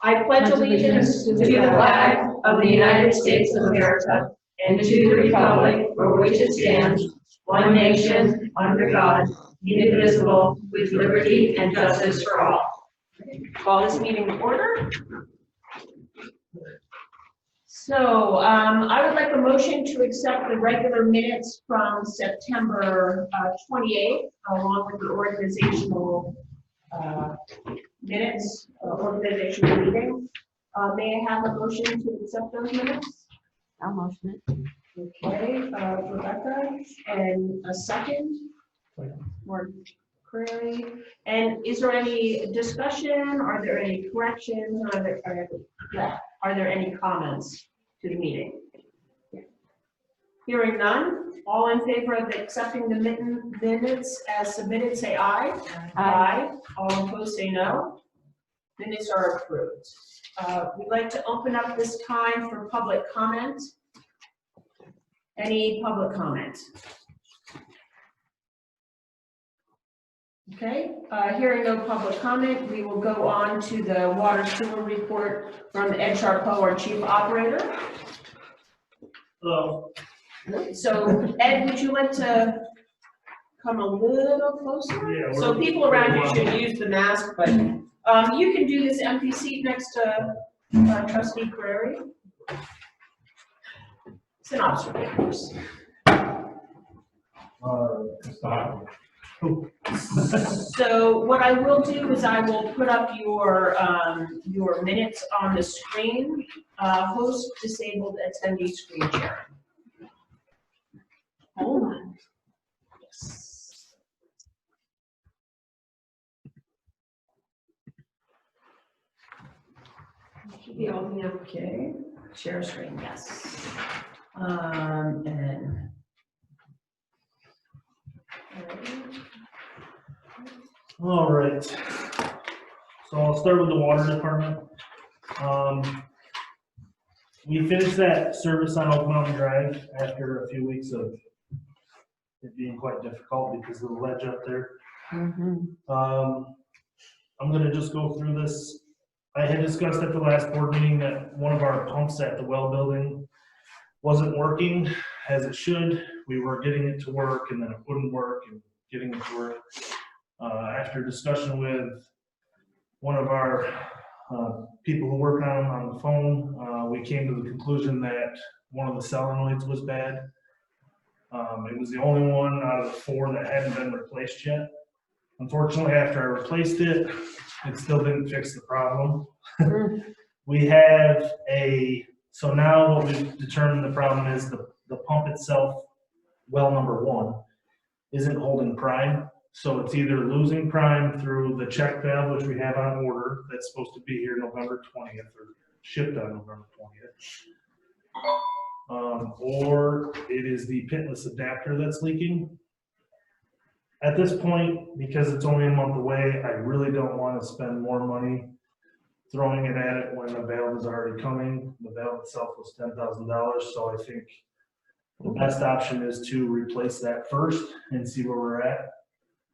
I pledge allegiance to the flag of the United States of America and to the republic for which it stands, one nation, under God, indivisible, with liberty and justice for all. Call this meeting to order. So I would like a motion to accept the regular minutes from September 28th, along with the organizational minutes, organizational meeting. May I have a motion to accept those minutes? I'll motion it. Okay, Rebecca, and a second? Or Query. And is there any discussion? Are there any corrections? Are there any comments to the meeting? Hearing none, all in favor of accepting the minutes as submitted, say aye. Aye. All opposed, say no. Minutes are approved. We'd like to open up this time for public comment. Any public comment? Okay, hearing no public comment, we will go on to the water sewer report from Ed Charpeau, our chief operator. Hello. So Ed, would you like to come a little closer? Yeah, so people around you should use the mask, but you can do this empty seat next to Trustee Prairie. It's an observation. So what I will do is I will put up your minutes on the screen. Host disabled attendee screen sharing. Hold on. Yes. Should be opening up. Okay. Share screen. Yes. And. All right. So I'll start with the water department. We finished that service on Oak Mountain Drive after a few weeks of it being quite difficult because of the ledge up there. I'm going to just go through this. I had discussed at the last board meeting that one of our pumps at the well building wasn't working as it should. We were getting it to work and then it wouldn't work and getting it to work. After discussion with one of our people who work on the phone, we came to the conclusion that one of the solenoids was bad. It was the only one out of the 4 that hadn't been replaced yet. Unfortunately, after I replaced it, it still didn't fix the problem. We have so now what we've determined the problem is the pump itself, well number 1, isn't holding prime. So it's either losing prime through the check valve, which we have on order, that's supposed to be here November 20th or shipped on November 20th. Or it is the pitless adapter that's leaking. At this point, because it's only a month away, I really don't want to spend more money throwing it at it when the valve is already coming. The valve itself was $10,000, so I think the best option is to replace that first and see where we're at.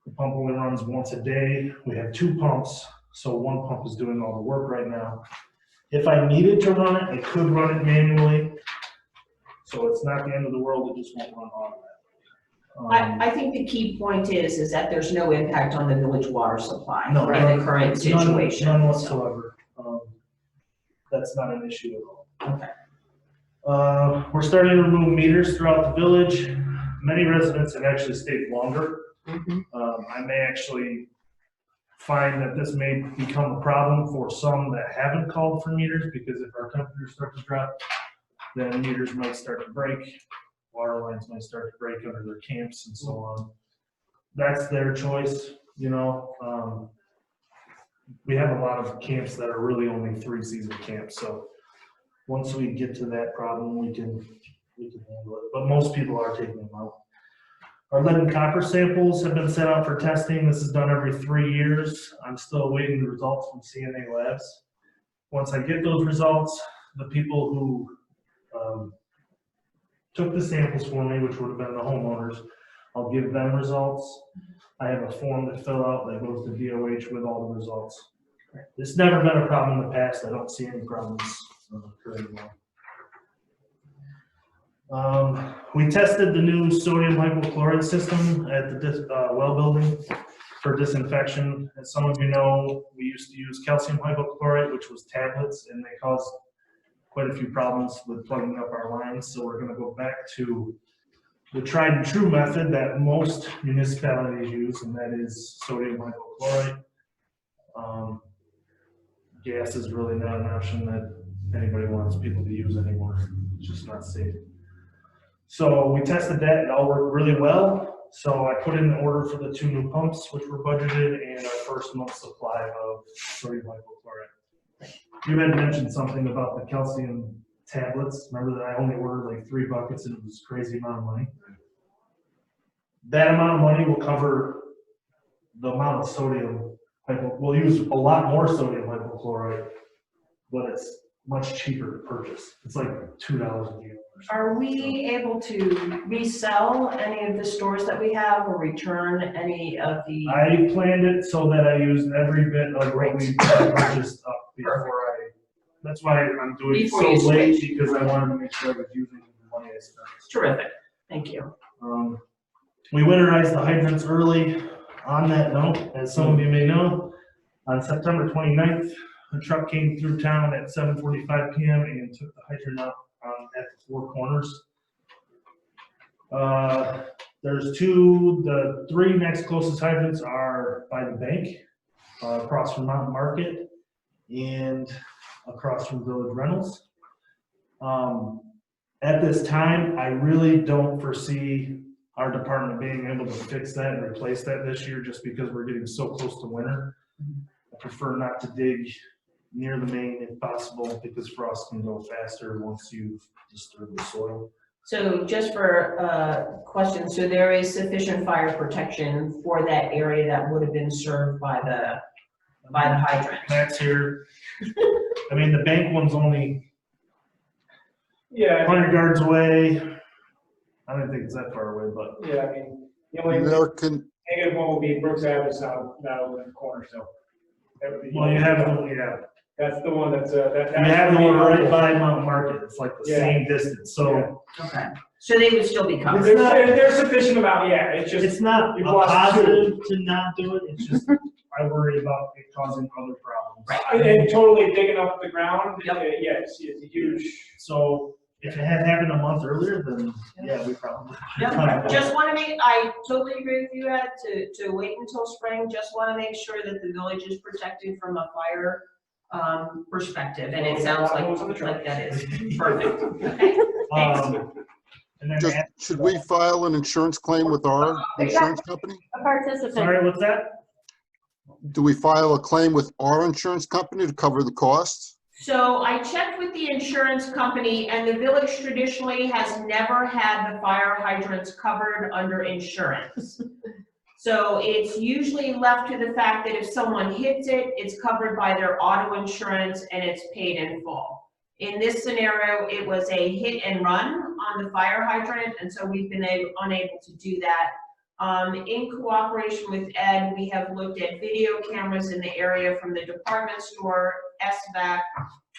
The pump only runs once a day. We have 2 pumps, so 1 pump is doing all the work right now. If I needed to run it, I could run it manually. So it's not the end of the world, it just won't run automatically. I think the key point is that there's no impact on the village water supply in the current None, situation. none whatsoever. That's not an issue at all. Okay. We're starting to remove meters throughout the village. Many residents have actually stayed longer. I may actually find that this may become a problem for some that haven't called for meters, because if our temperatures start to drop, then meters might start to break, water lines might start to break under their camps and so on. That's their choice, you know. We have a lot of camps that are really only 3-season camps, so once we get to that problem, we can handle it. But most people are taking them out. Our lead and copper samples have been sent out for testing. This is done every 3 years. I'm still awaiting the results from CNA Labs. Once I get those results, the people who took the samples for me, which would have been the homeowners, I'll give them results. I have a form to fill out that goes to DOH with all the results. It's never been a problem in the past. I don't see any problems occurring now. We tested the new sodium hypochlorite system at the well building for disinfection. As some of you know, we used to use calcium hypochlorite, which was tablets, and they caused quite a few problems with plugging up our lines. So we're going to go back to the tried and true method that most municipalities use, and that is sodium hypochlorite. Gas is really not an option that anybody wants people to use anymore. It's just not safe. So we tested that, it all worked really well. So I put in an order for the 2 new pumps, which were budgeted, and our first month's supply of sodium hypochlorite. You had mentioned something about the calcium tablets. Remember that I only ordered like 3 buckets and it was a crazy amount of money? That amount of money will cover the amount of sodium. We'll use a lot more sodium hypochlorite, but it's much cheaper to purchase. It's like $2 a gallon. Are we able to resell any of the stores that we have or return any of the? I planned it so that I used every bit of what we purchased up before that's why I'm doing it so late, because I wanted to make sure I was using the money I spent. Terrific, thank you. We winterized the hydrants early. On that note, as some of you may know, on September 29th, a truck came through town at 7:45 p.m. and took the hydrant out at the 4 corners. There's the 3 next closest hydrants are by the bank, across from Mountain Market and across from Village Reynolds. At this time, I really don't foresee our department being able to fix that and replace that this year, just because we're getting so close to winter. I prefer not to dig near the main if possible, because frost can go faster once you've disturbed the soil. So just for questions, so there is sufficient fire protection for that area that would have been served by the hydrant? Matt's here. I mean, the bank one's only 100 yards away. I don't think it's that far away, but yeah, I mean, the only negative one will be Brooks Ave is now over in the corner, so that would be. Well, you have the that's the one that's you have the one right by Mountain Market. It's like the same distance. So okay, so they would still be covered. There's sufficient amount. Yeah, it's just it's not a positive to not do it. It's just I worry about it causing other problems. Right. And totally digging up the ground. Yep. It's a huge. So if it had happened a month earlier, then yeah, we probably. Yep. Just want to make, I totally agree with you, Ed, to wait until spring. Just want to make sure that the village is protected from a fire perspective, and it sounds like that is perfect. Okay. And then should we file an insurance claim with our insurance company? A participant. Sorry, what's that? Do we file a claim with our insurance company to cover the costs? So I checked with the insurance company, and the village traditionally has never had the fire hydrants covered under insurance. So it's usually left to the fact that if someone hits it, it's covered by their auto insurance and it's paid in full. In this scenario, it was a hit and run on the fire hydrant, and so we've been unable to do that. In cooperation with Ed, we have looked at video cameras in the area from the department store, SVAC,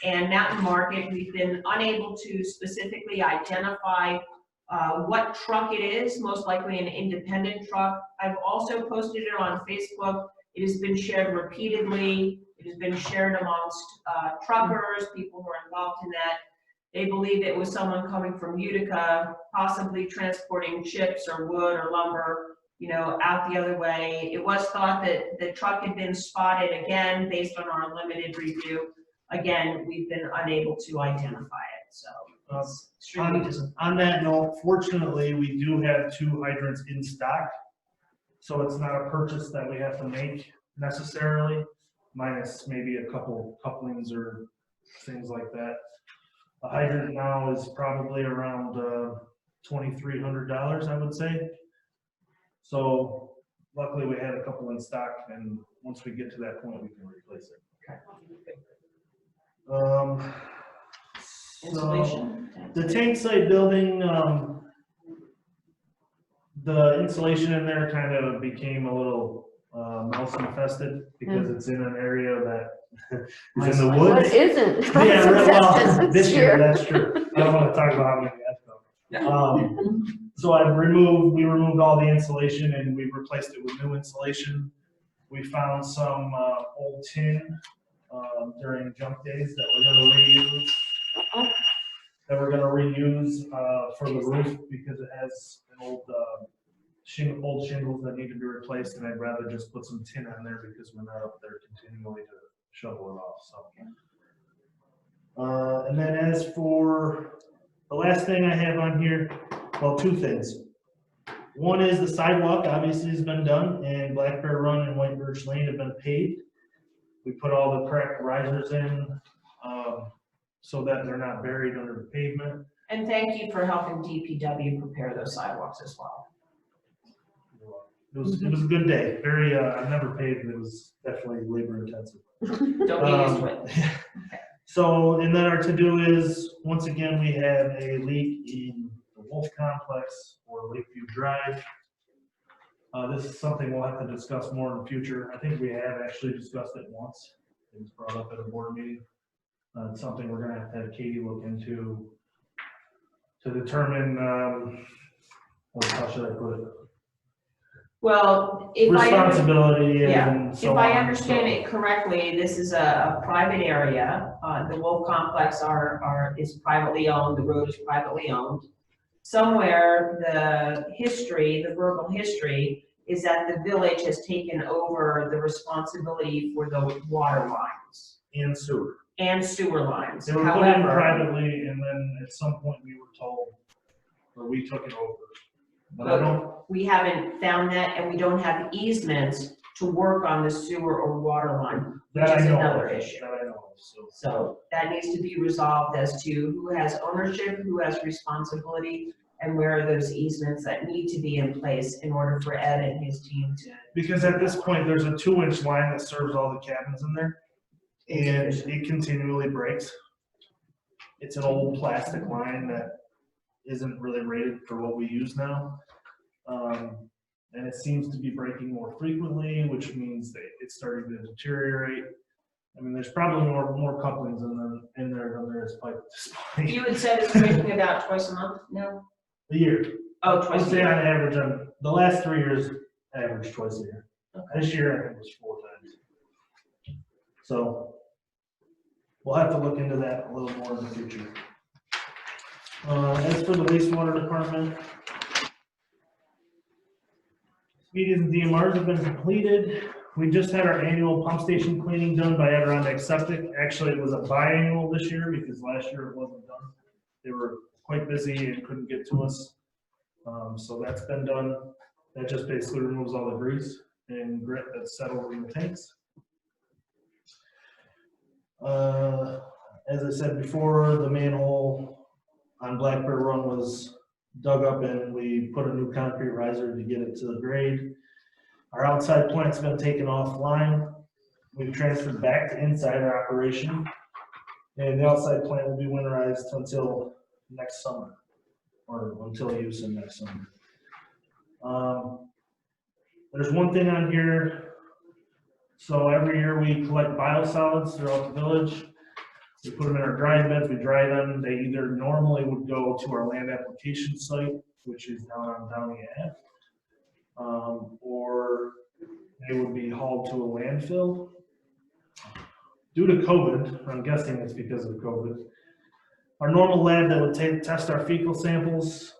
and Mountain Market. We've been unable to specifically identify what truck it is, most likely an independent truck. I've also posted it on Facebook. It has been shared repeatedly. It has been shared amongst truckers, people who are involved in that. They believe it was someone coming from Utica, possibly transporting chips or wood or lumber, out the other way. It was thought that the truck had been spotted again based on our limited review. Again, we've been unable to identify it, so it's extremely disappointing. On that note, fortunately, we do have 2 hydrants in stock, so it's not a purchase that we have to make necessarily, minus maybe a couple couplings or things like that. A hydrant now is probably around $2,300, I would say. So luckily we had a couple in stock, and once we get to that point, we can replace it. Okay. Insulation. So the tank site building, the insulation in there kind of became a little mouse infested because it's in an area that is What in the woods. isn't? Yeah, right, well, That's this year, here. that's true. I don't want to talk about how many that's though. So we removed all the insulation and we replaced it with new insulation. We found some old tin during junk days that we're gonna reuse. For the roof because it has an old shingles that need to be replaced, and I'd rather just put some tin on there because we're not up there continually to shovel it off. So, and then as for the last thing I have on here, well, two things. One is the sidewalk obviously has been done, and Black Bear Run and White Birch Lane have been paved. We put all the correct risers in so that they're not buried under the pavement. And thank you for helping DPW prepare those sidewalks as well. It was a good day. Very, I've never paved, it was definitely labor intensive. Don't get used to it. So, and then our to-do is, once again, we had a leak in the Wolf Complex or Lakeview Drive. This is something we'll have to discuss more in the future. I think we have actually discussed it once. It was brought up at a board meeting. It's something we're gonna have Katie look into to determine, how should I put it? Well, if Responsibility yeah, and so if I on, understand so- it correctly, this is a private area. The Wolf Complex is privately owned, the road is privately owned. Somewhere the verbal history is that the village has taken over the responsibility for the water lines And sewer. and sewer lines. They were put in However, privately, and then at some point we were told, or we took it over. But I don't, we haven't found that, and we don't have easements to work on the sewer or water line, which that I is know, another of, issue. that I know of, so. So that needs to be resolved as to who has ownership, who has responsibility, and where are those easements that need to be in place in order for Ed and his team to. Because at this point, there's a 2-inch line that serves all the cabins in there, and it continually breaks. It's an old plastic line that isn't really rated for what we use now. And it seems to be breaking more frequently, which means that it's starting to deteriorate. I mean, there's probably more couplings in there than there is pipe at this point. You had said it's breaking about twice a month, no? A year. Oh, I twice would a say year. on average, on the last 3 years, average twice a year. Okay. This year, I think it was 4 times. So we'll have to look into that a little more in the future. As for the wastewater department, meetings and DMRs have been completed. We just had our annual pump station cleaning done by Adirondack Septic. Actually, it was a biannual this year because last year it wasn't done. They were quite busy and couldn't get to us. So that's been done. That just basically removes all the grease and grit that's settled in the tanks. As I said before, the manhole on Black Bear Run was dug up and we put a new concrete riser to get it to the grade. Our outside plant's been taken offline. We've transferred back to inside our operation. And the outside plant will be winterized until next summer, or until use in next summer. There's one thing on here. So every year we collect biosolids throughout the village. We put them in our dry beds, we dry them. They either normally would go to our land application site, which is down on Downey Ave, or they would be hauled to a landfill. Due to COVID, I'm guessing it's because of COVID, our normal lab that would test our fecal samples,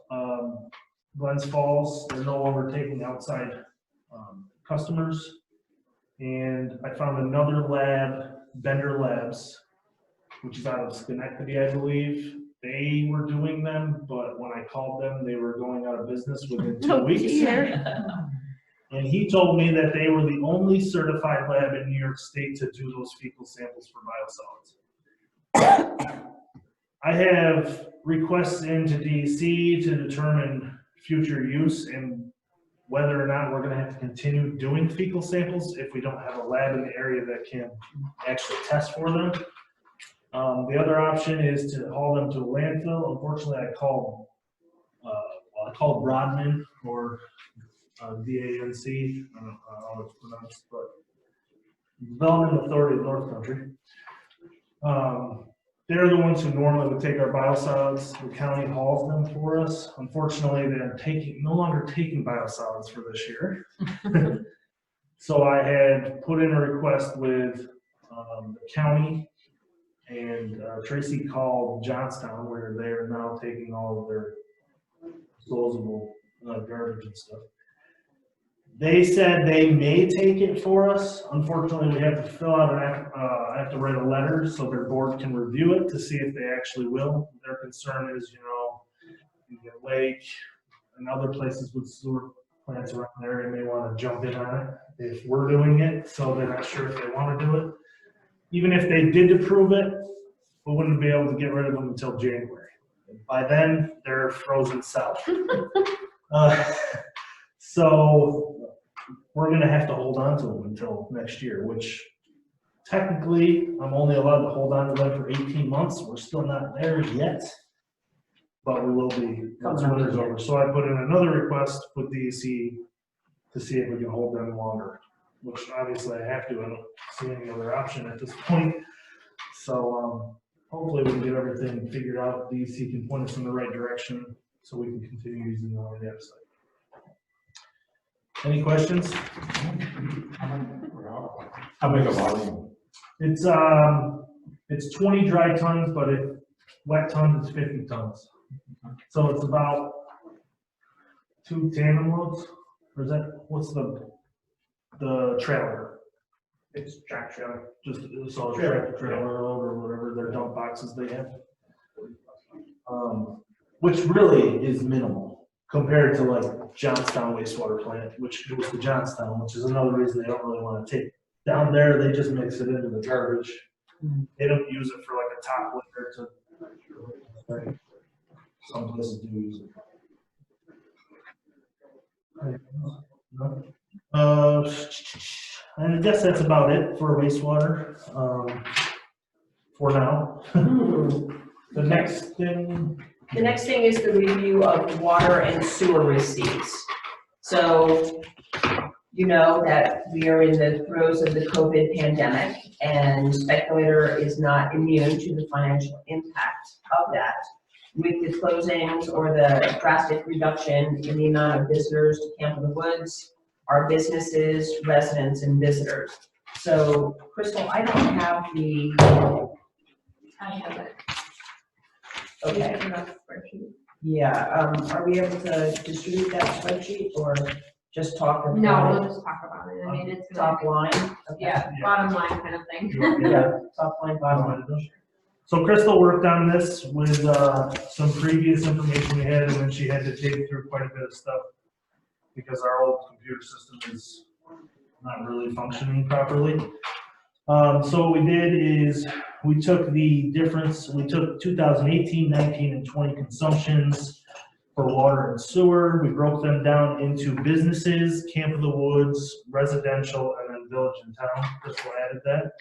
Glens Falls, they're no longer taking outside customers. And I found another lab, Bender Labs, which is out of Schenectady, I believe. They were doing them, but when I called them, they were going out of business within 2 weeks. And he told me that they were the only certified lab in New York State to do those fecal samples for biosolids. I have requests into DC to determine future use and whether or not we're going to have to continue doing fecal samples if we don't have a lab in the area that can actually test for them. The other option is to haul them to a landfill. Unfortunately, I called Rodman, or DANC, I don't know how it's pronounced, but Development Authority of North Country. They're the ones who normally would take our biosolids. The county hauls them for us. Unfortunately, they're no longer taking biosolids for this year. So I had put in a request with the county, and Tracy called Johnstown, where they're now taking all of their disposable garbage and stuff. They said they may take it for us. Unfortunately, we have to fill out I have to write a letter so their board can review it to see if they actually will. Their concern is, Indian Lake and other places with sewer plants around there, they may want to jump in on it if we're doing it, so they're not sure if they want to do it. Even if they did approve it, we wouldn't be able to get rid of them until January. By then, they're frozen south. So we're going to have to hold on to them until next year, which technically I'm only allowed to hold on to them for 18 months. We're still not there yet, but we will be once winter's over. So I put in another request with DEC to see if we can hold them longer, which obviously I have to. I don't see any other option at this point. So hopefully we can get everything figured out. DEC can point us in the right direction so we can continue using the website. Any questions? How big a volume? It's 20 dry tons, but wet tons is 50 tons. So it's about 2 tandem loads, or is that, what's the trailer? It's track trailer. Just a trailer load or whatever their dump boxes they have. Which really is minimal compared to like Johnstown wastewater plant, which goes to Johnstown, which is another reason they don't really want to take. Down there, they just mix it into the garbage. They don't use it for like a top litter to, some places do use it. And I guess that's about it for wastewater, for now. The next thing. The next thing is the review of water and sewer receipts. So you know that we are in the throes of the COVID pandemic, and Speculator is not immune to the financial impact of that. With the closings or the drastic reduction in the amount of visitors to Camp of the Woods, our businesses, residents, and visitors. So, Crystal, I don't have the. I have it. Okay. Yeah. Are we able to distribute that spreadsheet or just talk about No, it? we'll just talk about it. I mean, it's Top line. Okay. yeah, bottom line kind of thing. Yeah. Top line, bottom line. So Crystal worked on this with some previous information we had, and then she had to dig through quite a bit of stuff because our old computer system is not really functioning properly. So what we did is we took the difference, we took 2018, 19, and 20 consumptions for water and sewer. We broke them down into businesses, Camp of the Woods, residential, and then village and town. Crystal added that.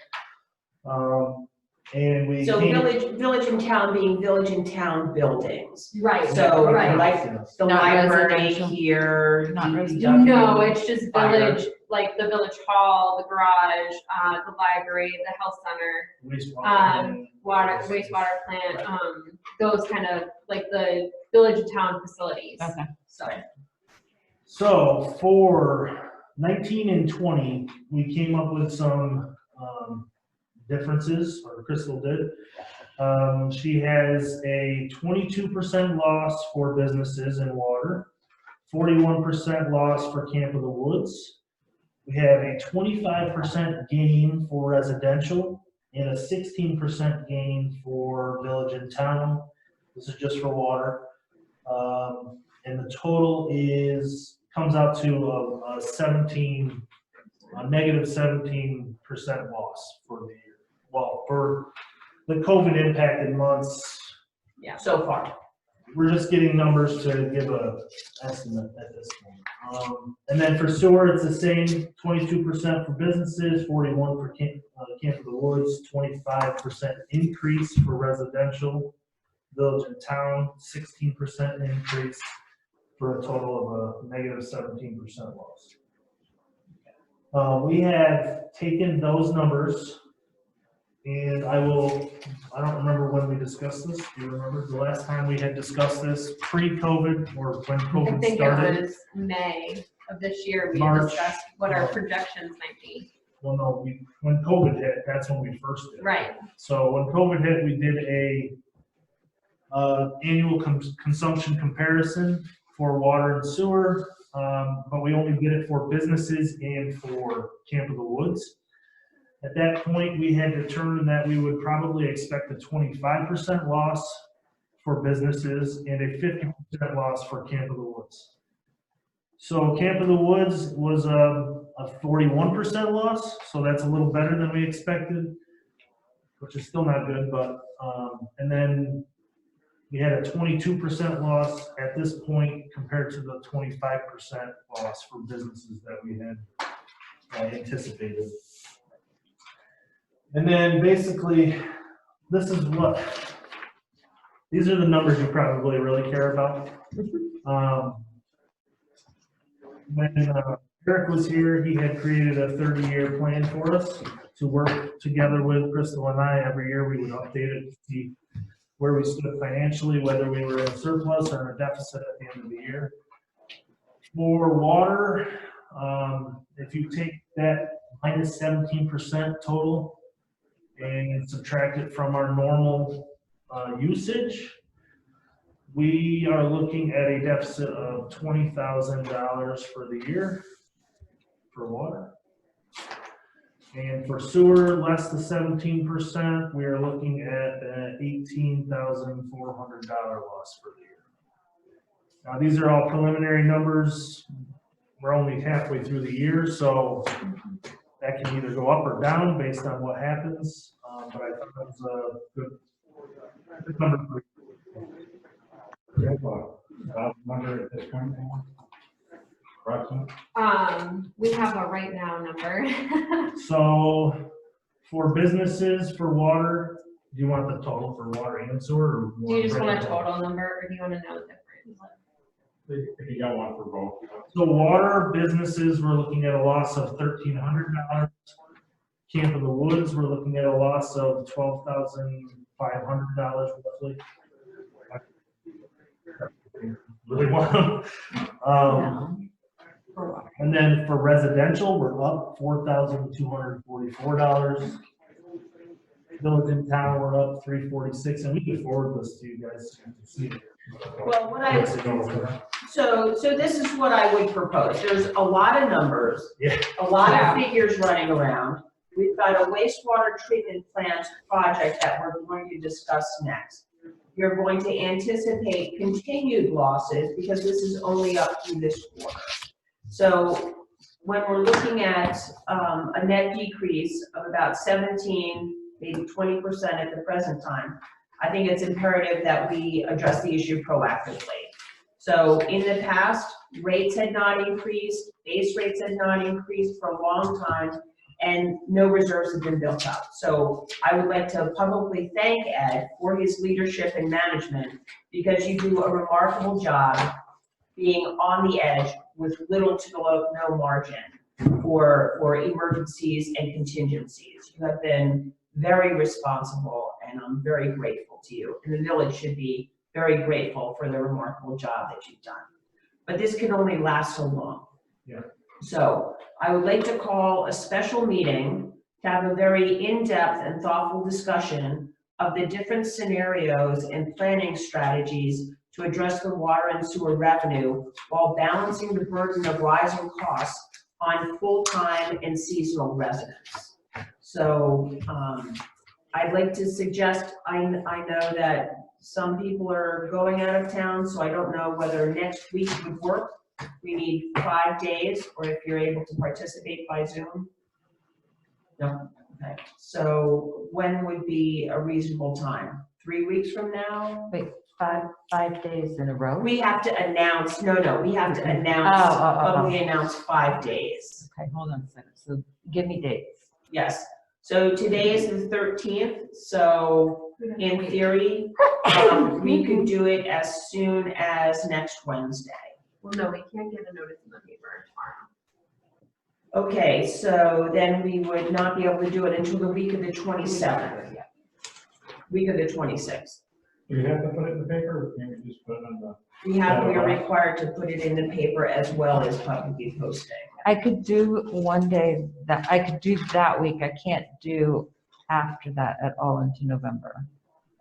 And we So village and town being village and town buildings. Right. So right. like the Not library residential. here. Not DPW, residential. No, it's just fire. village, like the village hall, the garage, the library, the health center, wastewater plant, those kind of like the village and town facilities. Okay. So for 19 and 20, we came up with some differences, or Crystal did. She has a 22% loss for businesses and water, 41% loss for Camp of the Woods. We have a 25% gain for residential and a 16% gain for village and town. This is just for water. And the total comes out to a negative 17% loss for the year. Well, for the COVID impacted months. Yeah. So far. We're just getting numbers to give a estimate at this point. And then for sewer, it's the same, 22% for businesses, 41% for Camp of the Woods, 25% increase for residential, village and town, 16% increase, for a total of a negative 17% loss. We have taken those numbers, and I don't remember when we discussed this. Do you remember the last time we had discussed this pre-COVID or when I COVID think started? it was May of this year, we March. discussed what our projections might be. Well, no, when COVID hit, that's when we first did it. Right. So when COVID hit, we did annual consumption comparison for water and sewer, but we only did it for businesses and for Camp of the Woods. At that point, we had determined that we would probably expect a 25% loss for businesses and a 50% loss for Camp of the Woods. So Camp of the Woods was a 41% loss, so that's a little better than we expected, which is still not good, but, and then we had a 22% loss at this point compared to the 25% loss for businesses that we had anticipated. And then basically, these are the numbers you probably really care about. When Eric was here, he had created a 30-year plan for us to work together with Crystal and I. Every year we would update it to see where we stood financially, whether we were in surplus or in a deficit at the end of the year. For water, if you take that minus 17% total and subtract it from our normal usage, we are looking at a deficit of $20,000 for the year for water. And for sewer, less than 17%, we are looking at an $18,400 loss for the year. Now, these are all preliminary numbers. We're only halfway through the year, so that can either go up or down based on what happens. But I thought that was a good number for you. We have a number at this point now? Approximate? We have a right now number. So for businesses, for water, do you want the total for water and sewer? Or Do you just want a breakdown? total number, or do you want to know the difference? If you got one for both. So water businesses, we're looking at a loss of $1,300. Camp of the Woods, we're looking at a loss of $12,500 roughly. Really want them. And then for residential, we're up $4,244. Village in town, we're up $346, and we can forward this to you guys so you can see it. Well, so this is what I would propose. There's a lot of numbers, Yeah. a lot of figures running around. We've got a wastewater treatment plant project that we're going to discuss next. You're going to anticipate continued losses because this is only up through this quarter. So when we're looking at a net decrease of about 17, maybe 20% at the present time, I think it's imperative that we address the issue proactively. So in the past, rates had not increased, base rates had not increased for a long time, and no reserves have been built up. So I would like to publicly thank Ed for his leadership and management, because you do a remarkable job being on the edge with little to no margin for emergencies and contingencies. You have been very responsible, and I'm very grateful to you. And the village should be very grateful for the remarkable job that you've done. But this can only last so long. Yeah. So I would like to call a special meeting to have a very in-depth and thoughtful discussion of the different scenarios and planning strategies to address the water and sewer revenue while balancing the burden of rising costs on full-time and seasonal residents. So I'd like to suggest, I know that some people are going out of town, so I don't know whether next week would work. We need 5 days, or if you're able to participate by Zoom. No, okay. So when would be a reasonable time? 3 weeks from now? Wait, five days in a row? We have to announce, no, we have to announce, publicly announce 5 days. Okay, hold on a second. So give me dates. Yes. So today is the 13th, so in theory, we could do it as soon as next Wednesday. Well, no, we can't get a notice in the paper tomorrow. Okay, so then we would not be able to do it until the week of the 27th. Week of the 26th. Do you have to put it in the paper, or can we just put it on the? We are required to put it in the paper as well as publicly posting. I could do one day that, I could do that week. I can't do after that at all into November.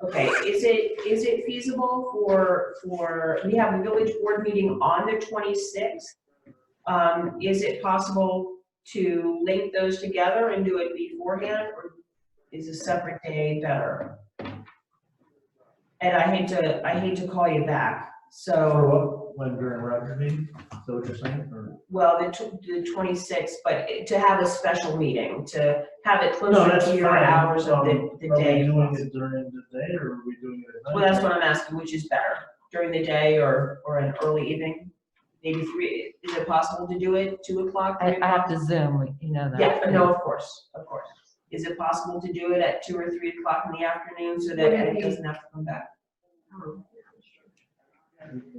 Okay, is it feasible for, we have a village board meeting on the 26th? Is it possible to link those together and do it beforehand, or is a separate day better? And I hate to call you back, For so, what, when during Roger meeting, is that what you're saying, or? well, the 26th, but to have a special meeting, to have it No, closer that's to your fine. hours of the Are we day. doing it during the day, or are we doing it at night? Well, that's what I'm asking, which is better, during the day or an early evening? Maybe 3, is it possible to do it 2 o'clock, 3 I o'clock? have to Zoom, you know that. Yeah, no, of course, of course. Is it possible to do it at 2 or 3 o'clock in the afternoon so that Would it Ed be- doesn't have to come back?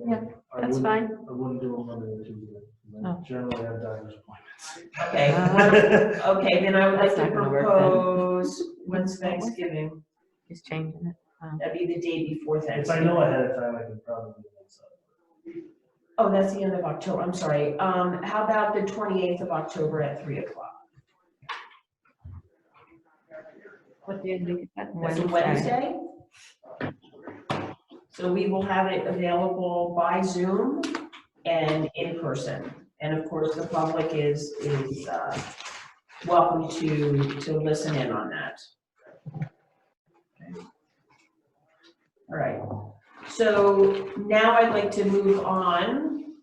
Yeah, I that's wouldn't- fine. I wouldn't do it Monday or Tuesday. I Oh. generally have doctor's appointments. Okay, okay, then I would like That's to not gonna work then. propose, when's Thanksgiving? He's changing it. That'd be the day before If I Thanksgiving. know ahead of time, I can probably do that. Oh, that's the end of October, I'm sorry. How about the 28th of October at 3 o'clock? What day do you get? That's a Wednesday. So we will have it available by Zoom and in person. And of course, the public is welcome to listen in on that. Okay. All right, so now I'd like to move on.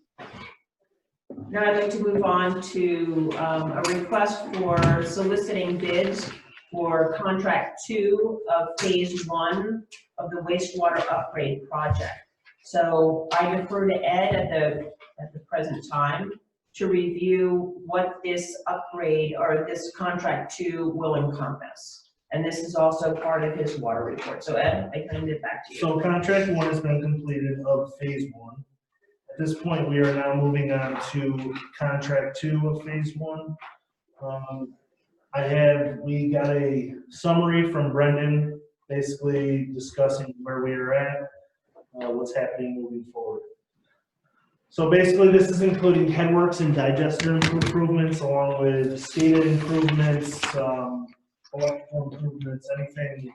Now I'd like to move on to a request for soliciting bids for contract 2 of phase 1 of the wastewater upgrade project. So I defer to Ed at the present time to review what this upgrade or this contract 2 will encompass. And this is also part of his water report. So Ed, I hand it back to you. So contract 1 has been completed of phase 1. At this point, we are now moving on to contract 2 of phase 1. We got a summary from Brendan, basically discussing where we are at, what's happening moving forward. So basically, this is including headworks and digester improvements, along with SCADA improvements, electrical improvements, anything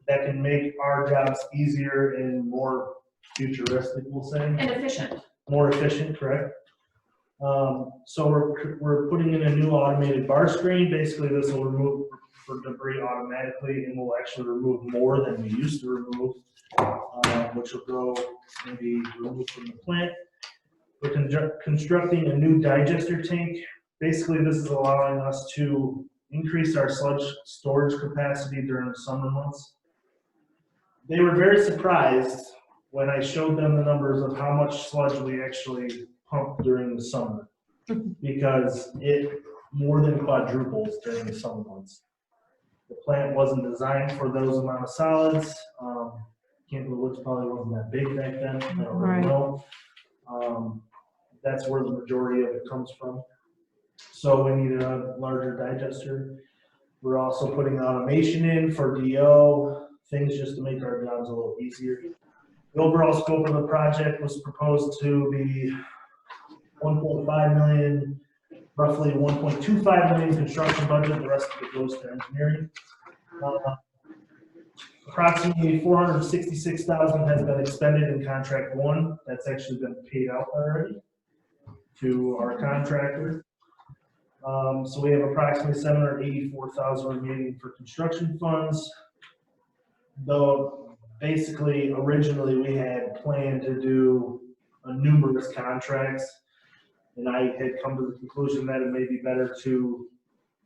that can make our jobs easier and more futuristic, we'll say. And efficient. More efficient, correct? So we're putting in a new automated bar screen. Basically, this will remove for debris automatically and will actually remove more than we used to remove, which will go and be removed from the plant. We're constructing a new digester tank. Basically, this is allowing us to increase our sludge storage capacity during the summer months. They were very surprised when I showed them the numbers of how much sludge we actually pump during the summer, because it more than quadruples during the summer months. The plant wasn't designed for those amount of solids. Campbell Woods probably wasn't that big back then, I don't really know. That's where the majority of it comes from. So we needed a larger digester. We're also putting automation in for DO, things just to make our jobs a little easier. The overall scope of the project was proposed to be 1.5 million, roughly 1.25 million construction budget, the rest of it goes to engineering. Approximately 466,000 has been expended in contract 1. That's actually been paid out already to our contractor. So we have approximately 784,000 remaining for construction funds. Though basically originally we had planned to do numerous contracts, and I had come to the conclusion that it may be better to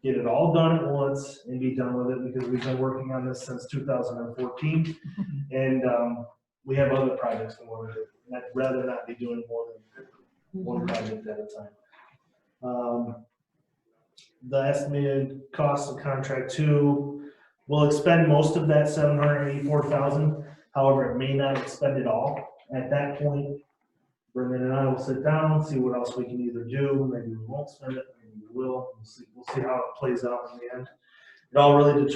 get it all done at once and be done with it, because we've been working on this since 2014, and we have other projects we want to do. And I'd rather not be doing more than one project at a time. The estimated cost of contract 2 will expend most of that 784,000. However, it may not expend it all. At that point, Brendan and I will sit down, see what else we can either do, maybe we won't spend it, maybe we will, we'll see how it plays out in the end. It all really is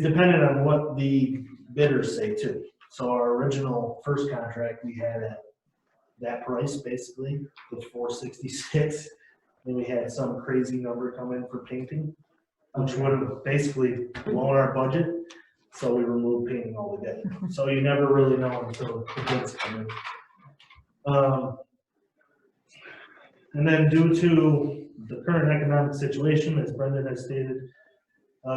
dependent on what the bidders say too. So our original first contract, we had at that price basically, the 466. Then we had some crazy number come in for painting, which would have basically blown our budget. So we removed painting altogether. So you never really know until the bids come in. And then due to the current economic situation, as Brendan has stated,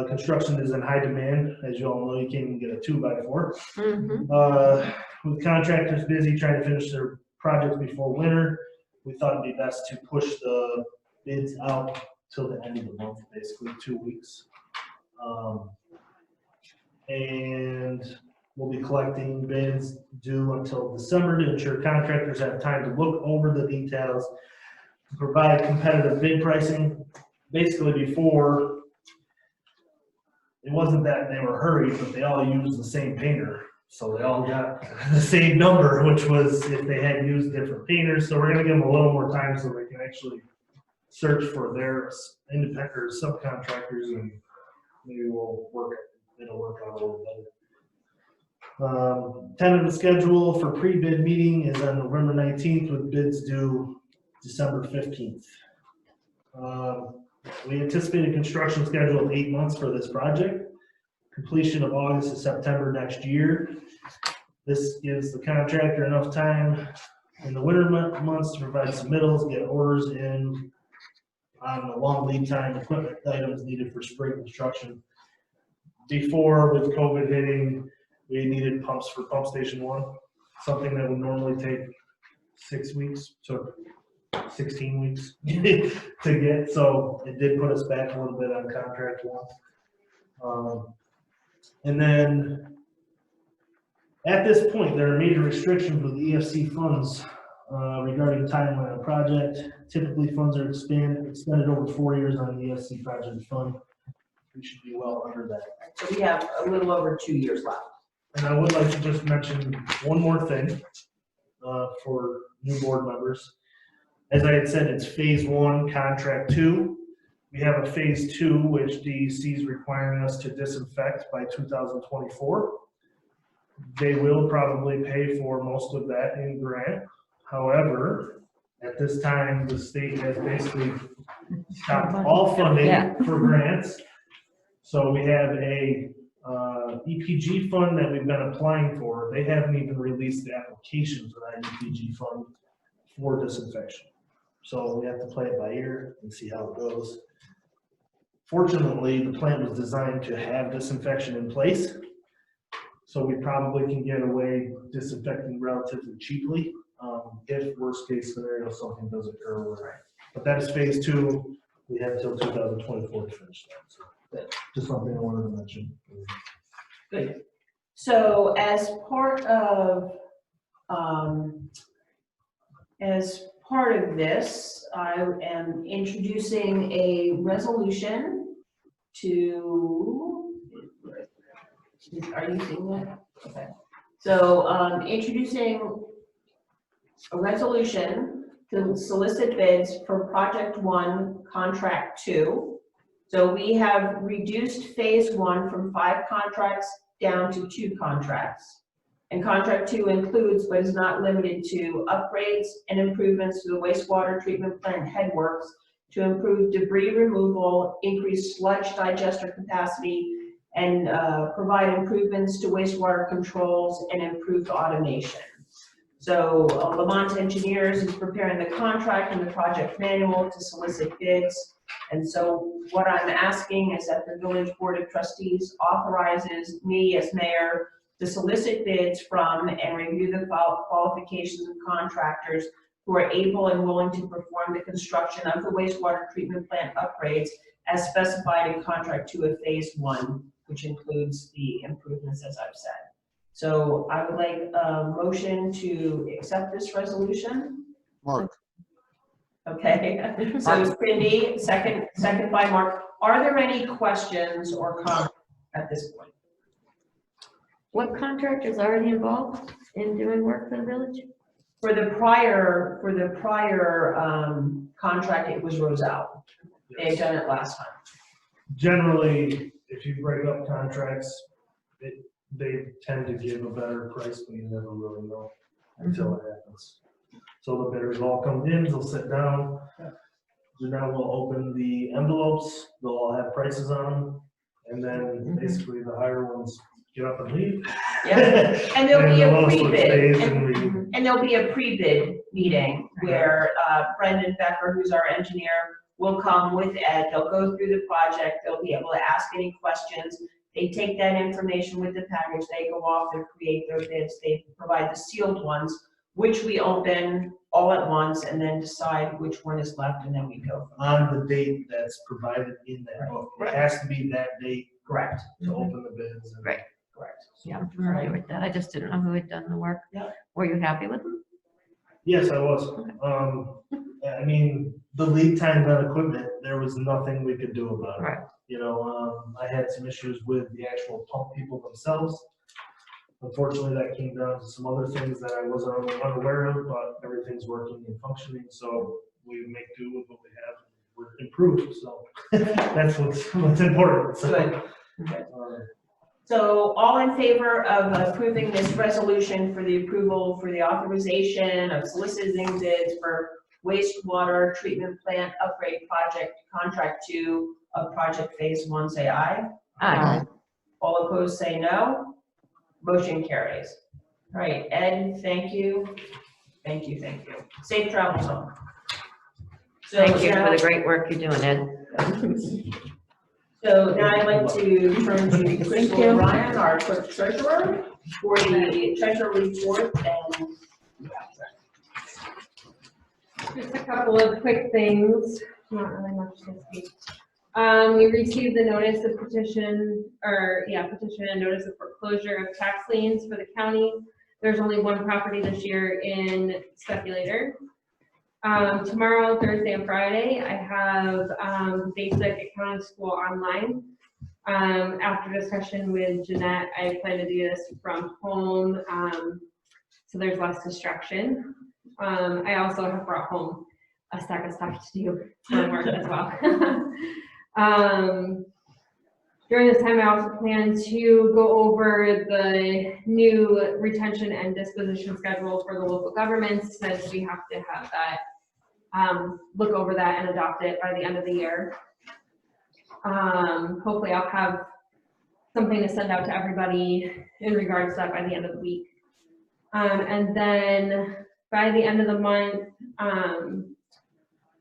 construction is in high demand. As you all know, you can't even get a 2x4. With contractors busy trying to finish their projects before winter, we thought it'd be best to push the bids out till the end of the month, basically 2 weeks. And we'll be collecting bids due until December to ensure contractors have time to look over the details, to provide competitive bid pricing. Basically before, it wasn't that they were hurried, but they all used the same painter. So they all got the same number, which was if they had used different painters. So we're gonna give them a little more time so they can actually search for their independent or subcontractors, and maybe it'll work out a little better. Tentative schedule for pre-bid meeting is on November 19th with bids due December 15th. We anticipate a construction schedule of 8 months for this project. Completion of August to September next year. This gives the contractor enough time in the winter months to provide submittals, get orders in on the long lead time equipment items needed for spring construction. Before, with COVID hitting, we needed pumps for pump station 1, something that would normally take 6 weeks, took 16 weeks to get, so it did put us back a little bit on contract 1. And then at this point, there are major restrictions with EFC funds regarding timeline of project. Typically, funds are expended over 4 years on the EFC project fund. We should be well under that. So we have a little over 2 years left. And I would like to just mention one more thing for new board members. As I had said, it's phase 1, contract 2. We have a phase 2, which DEC is requiring us to disinfect by 2024. They will probably pay for most of that in grant. However, at this time, the state has basically stopped all funding for grants. So we have a EPG fund that we've been applying for. They haven't even released the application for that EPG fund for disinfection. So we have to play it by ear and see how it goes. Fortunately, the plant was designed to have disinfection in place, so we probably can get away disinfecting relatively cheaply if worst case scenario something does occur. But that is phase 2. We have until 2024 to finish that. So just something I wanted to mention. Good. So as part of this, I am introducing a resolution to, are you seeing that? Okay. So introducing a resolution to solicit bids for project 1, contract 2. So we have reduced phase 1 from 5 contracts down to 2 contracts. And contract 2 includes, but is not limited to, upgrades and improvements to the wastewater treatment plant headworks to improve debris removal, increase sludge digester capacity, and provide improvements to wastewater controls and improved automation. So Lamont Engineers is preparing the contract and the project manual to solicit bids. And so what I'm asking is that the Village Board of Trustees authorizes me as mayor to solicit bids from and review the qualifications of contractors who are able and willing to perform the construction of the wastewater treatment plant upgrades as specified in contract 2 of phase 1, which includes the improvements as I've said. So I would like a motion to accept this resolution. Mark, Okay, so Cindy, second by Mark. Are there any questions or comments at this point? What contractor is already involved in doing work for the village? For the prior contract, it was Roselle. They had done it last time. Generally, if you break up contracts, they tend to give a better price, but you never really know until it happens. So the bidders all come in, they'll sit down. Now we'll open the envelopes, they'll all have prices on them, and then basically the higher ones get up and leave. Yeah, and there'll be the a lowest one pre-bid, stays and we- and there'll be a pre-bid meeting where Brendan Becker, who's our engineer, will come with Ed. They'll go through the project, they'll be able to ask any questions. They take that information with the package, they go off, they create their bids, they provide the sealed ones, which we open all at once and then decide which one is left, and then we go. On the date that's provided in that book. It has to be that date Correct. to open the bids. and- Right. Correct. Yeah, I'm familiar with that. I just didn't know who had done the work. Yeah. Were you happy with them? Yes, I was. I mean, the lead time on equipment, there was nothing we could do about it. Right. You know, I had some issues with the actual pump people themselves. Unfortunately, that came down to some other things that I wasn't unaware of, but everything's working and functioning, so we make do with what we have. We're improved, so that's what's important. So, Good. So all in favor of approving this resolution for the approval for the authorization of soliciting bids for wastewater treatment plant upgrade project, contract 2 of project phase 1, say aye. Aye. All opposed, say no. Motion carries. All right, Ed, thank you. Thank you, thank you. Safe travels home. So Thank you now- for the great work you're doing, Ed. So now I'd like to turn to Crystal you. Ryan, our clerk treasurer, for the treasurer report and. Just a couple of quick things, not really much to speak. We received the notice of petition and notice of foreclosure of tax liens for the county. There's only one property this year in Speculator. Tomorrow, Thursday and Friday, I have basic accounting school online. After discussion with Jeanette, I plan to do this from home, so there's less distraction. I also have brought home a stack of stuff to do for work as well. During this time, I also plan to go over the new retention and disposition schedule for the local governments, since we have to have that, look over that and adopt it by the end of the year. Hopefully I'll have something to send out to everybody in regards to that by the end of the week. And then by the end of the month,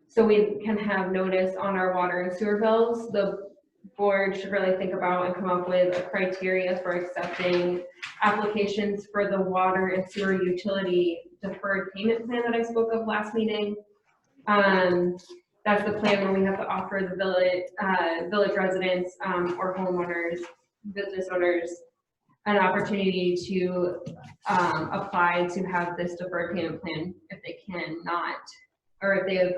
so we can have notice on our water and sewer bills, the board should really think about and come up with a criteria for accepting applications for the water and sewer utility deferred payment plan that I spoke of last meeting. That's the plan where we have to offer the village residents or homeowners, business owners, an opportunity to apply to have this deferred payment plan if they cannot, or if they have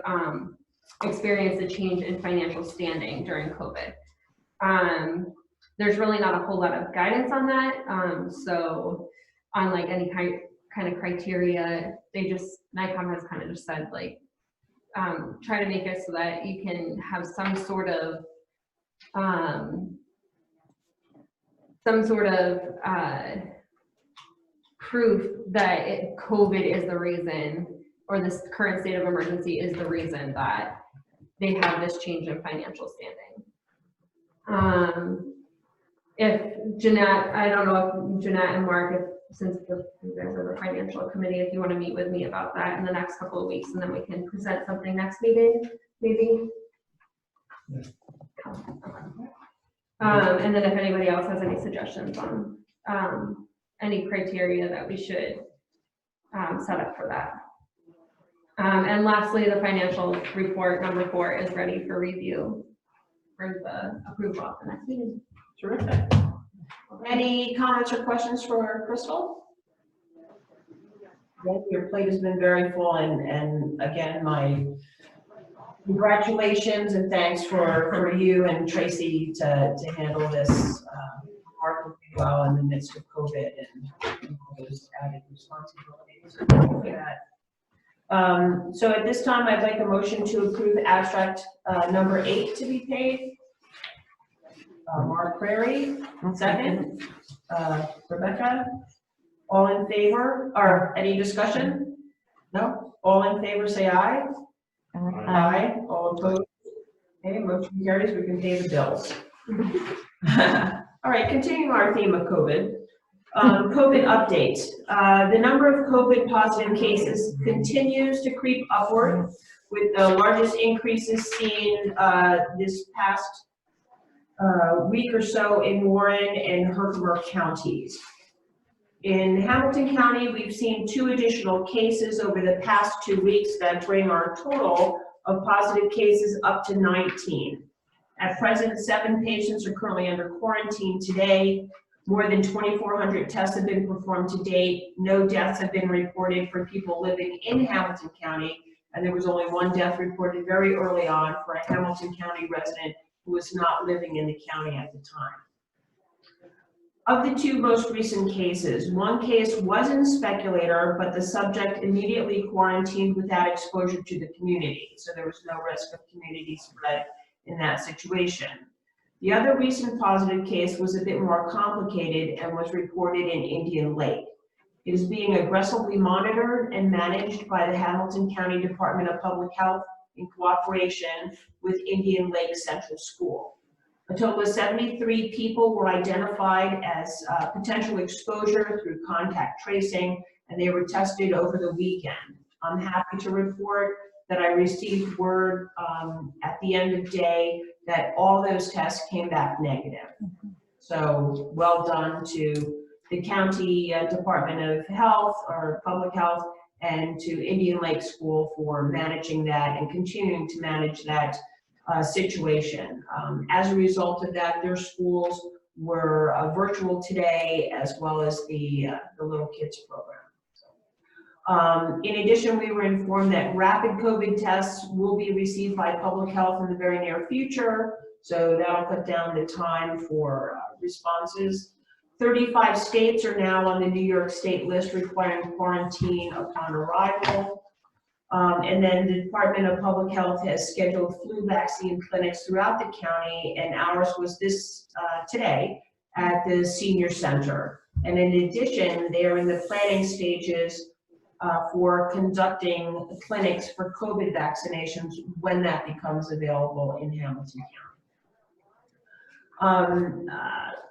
experienced a change in financial standing during COVID. There's really not a whole lot of guidance on that. So unlike any kind of criteria, NICOM has kind of just said, like, try to make it so that you can have some sort of proof that COVID is the reason, or this current state of emergency is the reason that they have this change in financial standing. If Jeanette, I don't know if Jeanette and Mark, since you guys are the financial committee, if you want to meet with me about that in the next couple of weeks, and then we can present something next meeting, maybe. And then if anybody else has any suggestions on any criteria that we should set up for that. And lastly, the financial report number 4 is ready for review for the approval of the next meeting. Terrific. Any comments or questions for Crystal? Yeah, your plate has been very full, and again, my congratulations and thanks for you and Tracy to handle this remarkably well in the midst of COVID and all those added responsibilities. Yeah, So at this time, I'd like a motion to approve abstract number 8 to be paid. Mark Prairie, second. Rebecca, all in favor, or any discussion? No? All in favor, say aye. Aye. All opposed? Okay, motion carries, we can pay the bills. All right, continuing our theme of COVID. COVID update. The number of COVID positive cases continues to creep upward, with the largest increases seen this past week or so in Warren and Herkimer counties. In Hamilton County, we've seen 2 additional cases over the past 2 weeks that bring our total of positive cases up to 19. At present, 7 patients are currently under quarantine today. More than 2,400 tests have been performed to date. No deaths have been reported for people living in Hamilton County, and there was only 1 death reported very early on for a Hamilton County resident who was not living in the county at the time. Of the 2 most recent cases, 1 case was in Speculator, but the subject immediately quarantined without exposure to the community, so there was no risk of community spread in that situation. The other recent positive case was a bit more complicated and was reported in Indian Lake. It is being aggressively monitored and managed by the Hamilton County Department of Public Health in cooperation with Indian Lake Central School. A total of 73 people were identified as potential exposure through contact tracing, and they were tested over the weekend. I'm happy to report that I received word at the end of day that all those tests came back negative. So well done to the County Department of Health or Public Health and to Indian Lake School for managing that and continuing to manage that situation. As a result of that, their schools were virtual today, as well as the Little Kids program. In addition, we were informed that rapid COVID tests will be received by public health in the very near future, so that'll cut down the time for responses. 35 states are now on the New York State list requiring quarantine upon arrival. And then the Department of Public Health has scheduled flu vaccine clinics throughout the county, and ours was this today at the senior center. And in addition, they are in the planning stages for conducting clinics for COVID vaccinations when that becomes available in Hamilton County.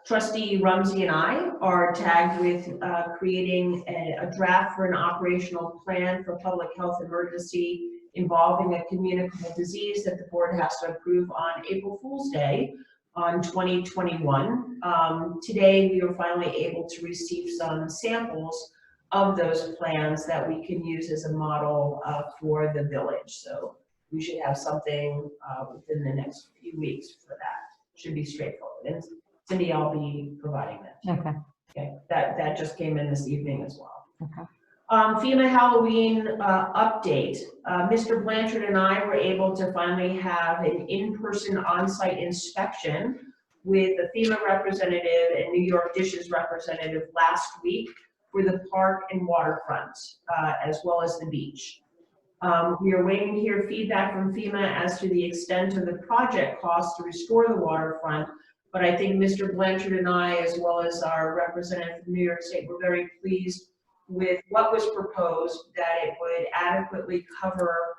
Trustee Rumsey and I are tagged with creating a draft for an operational plan for public health emergency involving a communicable disease that the board has to approve on April Fool's Day on 2021. Today, we were finally able to receive some samples of those plans that we can use as a model for the village. So we should have something within the next few weeks for that. Should be straightforward. And Cindy, I'll be providing that. Okay. Okay, that just came in this evening as well. Okay. FEMA Halloween update. Mr. Blanchard and I were able to finally have an in-person on-site inspection with a FEMA representative and New York Dishes representative last week for the park and waterfront, as well as the beach. We are waiting to hear feedback from FEMA as to the extent of the project costs to restore the waterfront, but I think Mr. Blanchard and I, as well as our representative from New York State, were very pleased with what was proposed, that it would adequately cover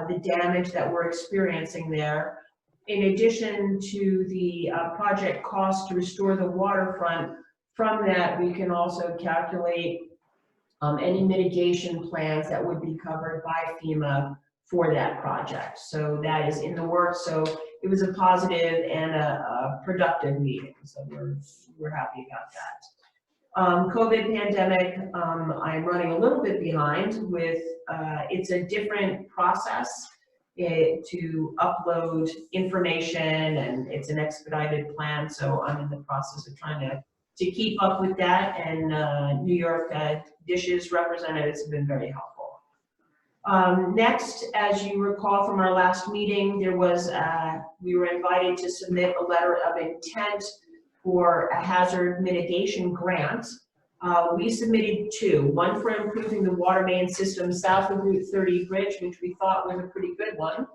the damage that we're experiencing there. In addition to the project cost to restore the waterfront, from that we can also calculate any mitigation plans that would be covered by FEMA for that project. So that is in the works. So it was a positive and a productive meeting. So we're happy about that. COVID pandemic, I'm running a little bit behind with, it's a different process to upload information, and it's an expedited plan. So I'm in the process of trying to keep up with that, and New York Dishes representatives have been very helpful. Next, as you recall from our last meeting, there was we were invited to submit a letter of intent for a hazard mitigation grant. We submitted two, one for improving the water main system south of Route 30 Bridge, which we thought was a pretty good one.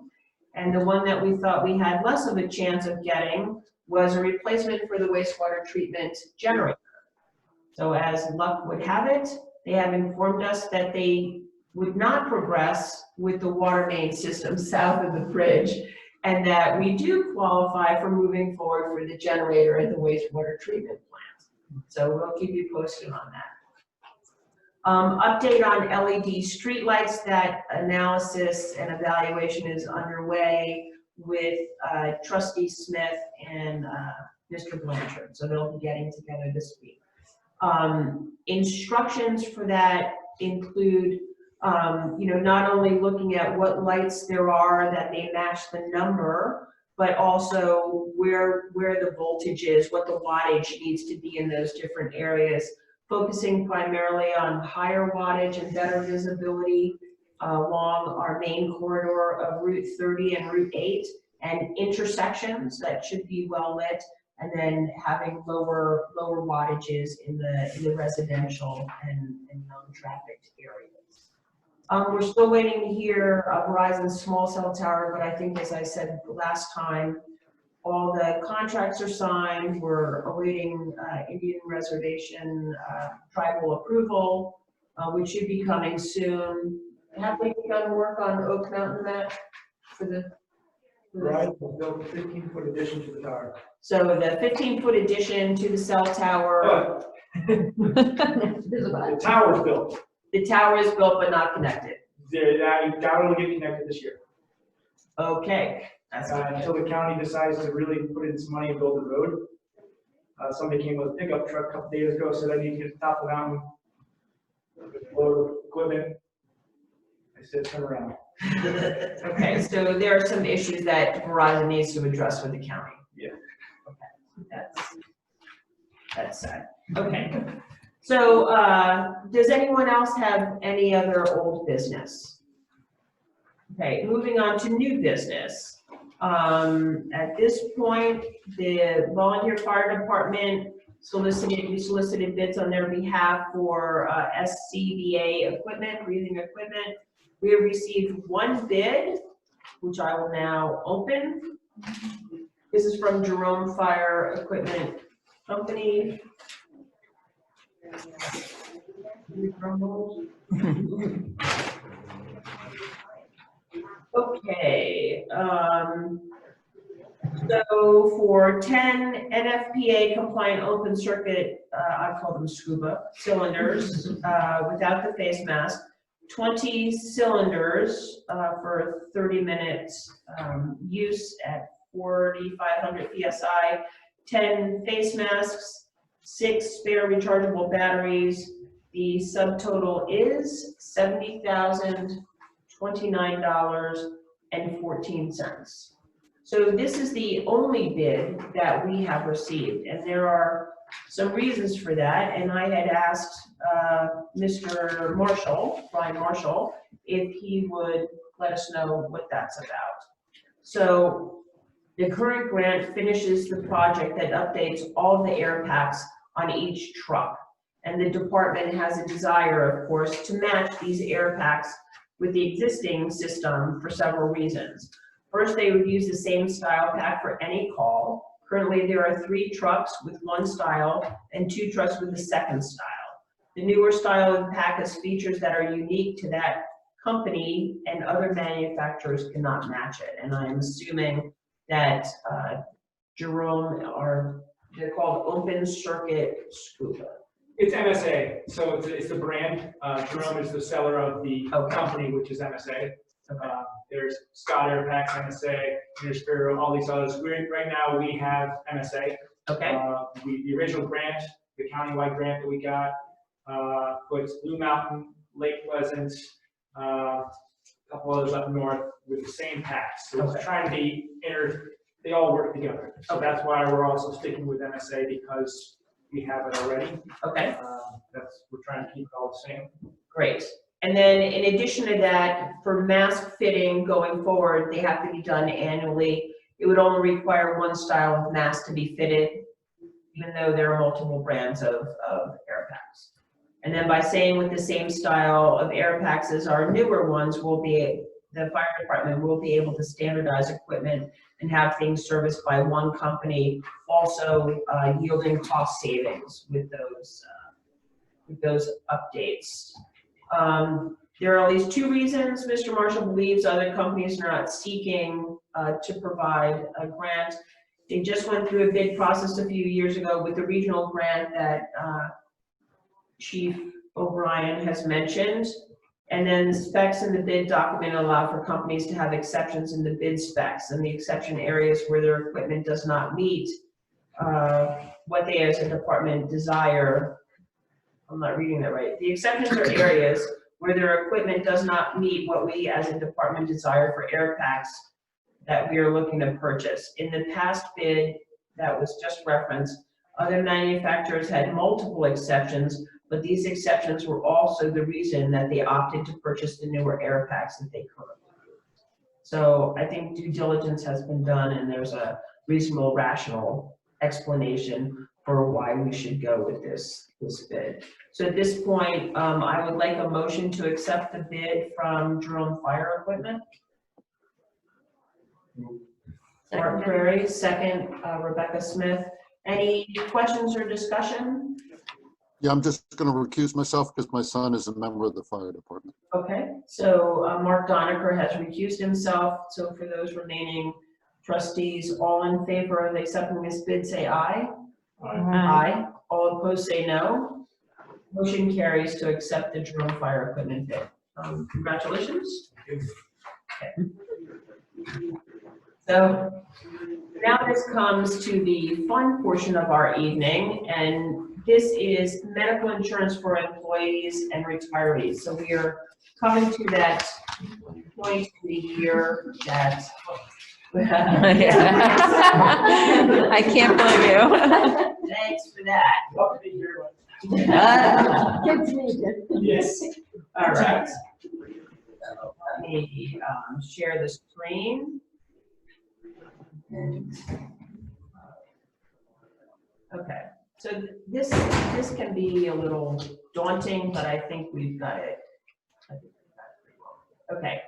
And the one that we thought we had less of a chance of getting was a replacement for the wastewater treatment generator. So as luck would have it, they have informed us that they would not progress with the water main system south of the bridge, and that we do qualify for moving forward for the generator at the wastewater treatment plant. So we'll keep you posted on that. Update on LED streetlights. That analysis and evaluation is underway with Trustee Smith and Mr. Blanchard. So they'll be getting together this week. Instructions for that include, not only looking at what lights there are that may match the number, but also where the voltage is, what the wattage needs to be in those different areas, focusing primarily on higher wattage and better visibility along our main corridor of Route 30 and Route 8, and intersections that should be well lit, and then having lower wattages in the residential and non-trafficked areas. We're still waiting to hear Verizon's small cell tower, but I think, as I said last time, all the contracts are signed. We're awaiting Indian Reservation tribal approval, which should be coming soon. Have we begun work on Oak Mountain map for the? Right, we'll build a 15-foot addition to the tower. So the 15-foot addition to the cell tower. The tower's built. The tower is built but not connected. I doubt it'll get connected this year. Okay, that's Until the county decides to really put in some money and build the road. Somebody came with a pickup truck a couple days ago, said I need to get to the top of the mountain. Load equipment. I said, turn around. okay. So there are some issues that Verizon needs to address with the county. Yeah. Okay, that's sad. Okay. So does anyone else have any other old business? Okay, moving on to new business. At this point, the volunteer fire department we solicited bids on their behalf for SCBA equipment, breathing equipment. We have received one bid, which I will now open. This is from Jerome Fire Equipment Company. Okay, so for 10 NFPA compliant open circuit, I call them scuba cylinders, without the face mask, 20 cylinders for 30 minutes use at 4,500 PSI, 10 face masks, 6 spare rechargeable batteries. The subtotal is $70,029.14. So this is the only bid that we have received, and there are some reasons for that. And I had asked Mr. Marshall, Brian Marshall, if he would let us know what that's about. So the current grant finishes the project that updates all of the air packs on each truck. And the department has a desire, of course, to match these air packs with the existing system for several reasons. First, they would use the same style pack for any call. Currently, there are 3 trucks with one style and 2 trucks with the second style. The newer style of pack has features that are unique to that company, and other manufacturers cannot match it. And I'm assuming that Jerome they're called open circuit scuba. It's MSA, so it's the brand. Jerome is the seller of the company, which is MSA. There's Scott Air Packs, MSA, there's Spiro, all these others. Right now we have MSA. Okay. The original grant, the countywide grant that we got, puts Blue Mountain, Lake Pleasant, a couple others up north with the same packs. So it's trying to be they all work together. So that's why we're also sticking with MSA, because we have it already. Okay. We're trying to keep it all the same. Great. And then in addition to that, for mask fitting going forward, they have to be done annually. It would only require one style of mask to be fitted, even though there are multiple brands of air packs. And then by saying with the same style of air packs as our newer ones, the fire department will be able to standardize equipment and have things serviced by one company, also yielding cost savings with those updates. There are at least 2 reasons Mr. Marshall believes other companies are not seeking to provide a grant. They just went through a bid process a few years ago with the regional grant that Chief O'Brien has mentioned. And then the specs in the bid document allow for companies to have exceptions in the bid specs, and the exception areas where their equipment does not meet what they as a department desire. I'm not reading that right. The exceptions are areas where their equipment does not meet what we as a department desire for air packs that we are looking to purchase. In the past bid that was just referenced, other manufacturers had multiple exceptions, but these exceptions were also the reason that they opted to purchase the newer air packs that they currently use. So I think due diligence has been done, and there's a reasonable, rational explanation for why we should go with this bid. So at this point, I would like a motion to accept the bid from Jerome Fire Equipment. Mark Prairie, second, Rebecca Smith. Any questions or discussion? Yeah, I'm just going to recuse myself because my son is a member of the fire department. Okay, so Mark Doniker has recused himself. So for those remaining trustees, all in favor of accepting this bid, say aye. Aye. All opposed, say no. Motion carries to accept the Jerome Fire Equipment bid. Congratulations. Okay. So now this comes to the fun portion of our evening, and this is medical insurance for employees and retirees. So we are coming to that point in the year that I can't blame you. Thanks for that. Yes. All right. So let me share the screen. And, okay, so this can be a little daunting, but I think we've got it. Okay,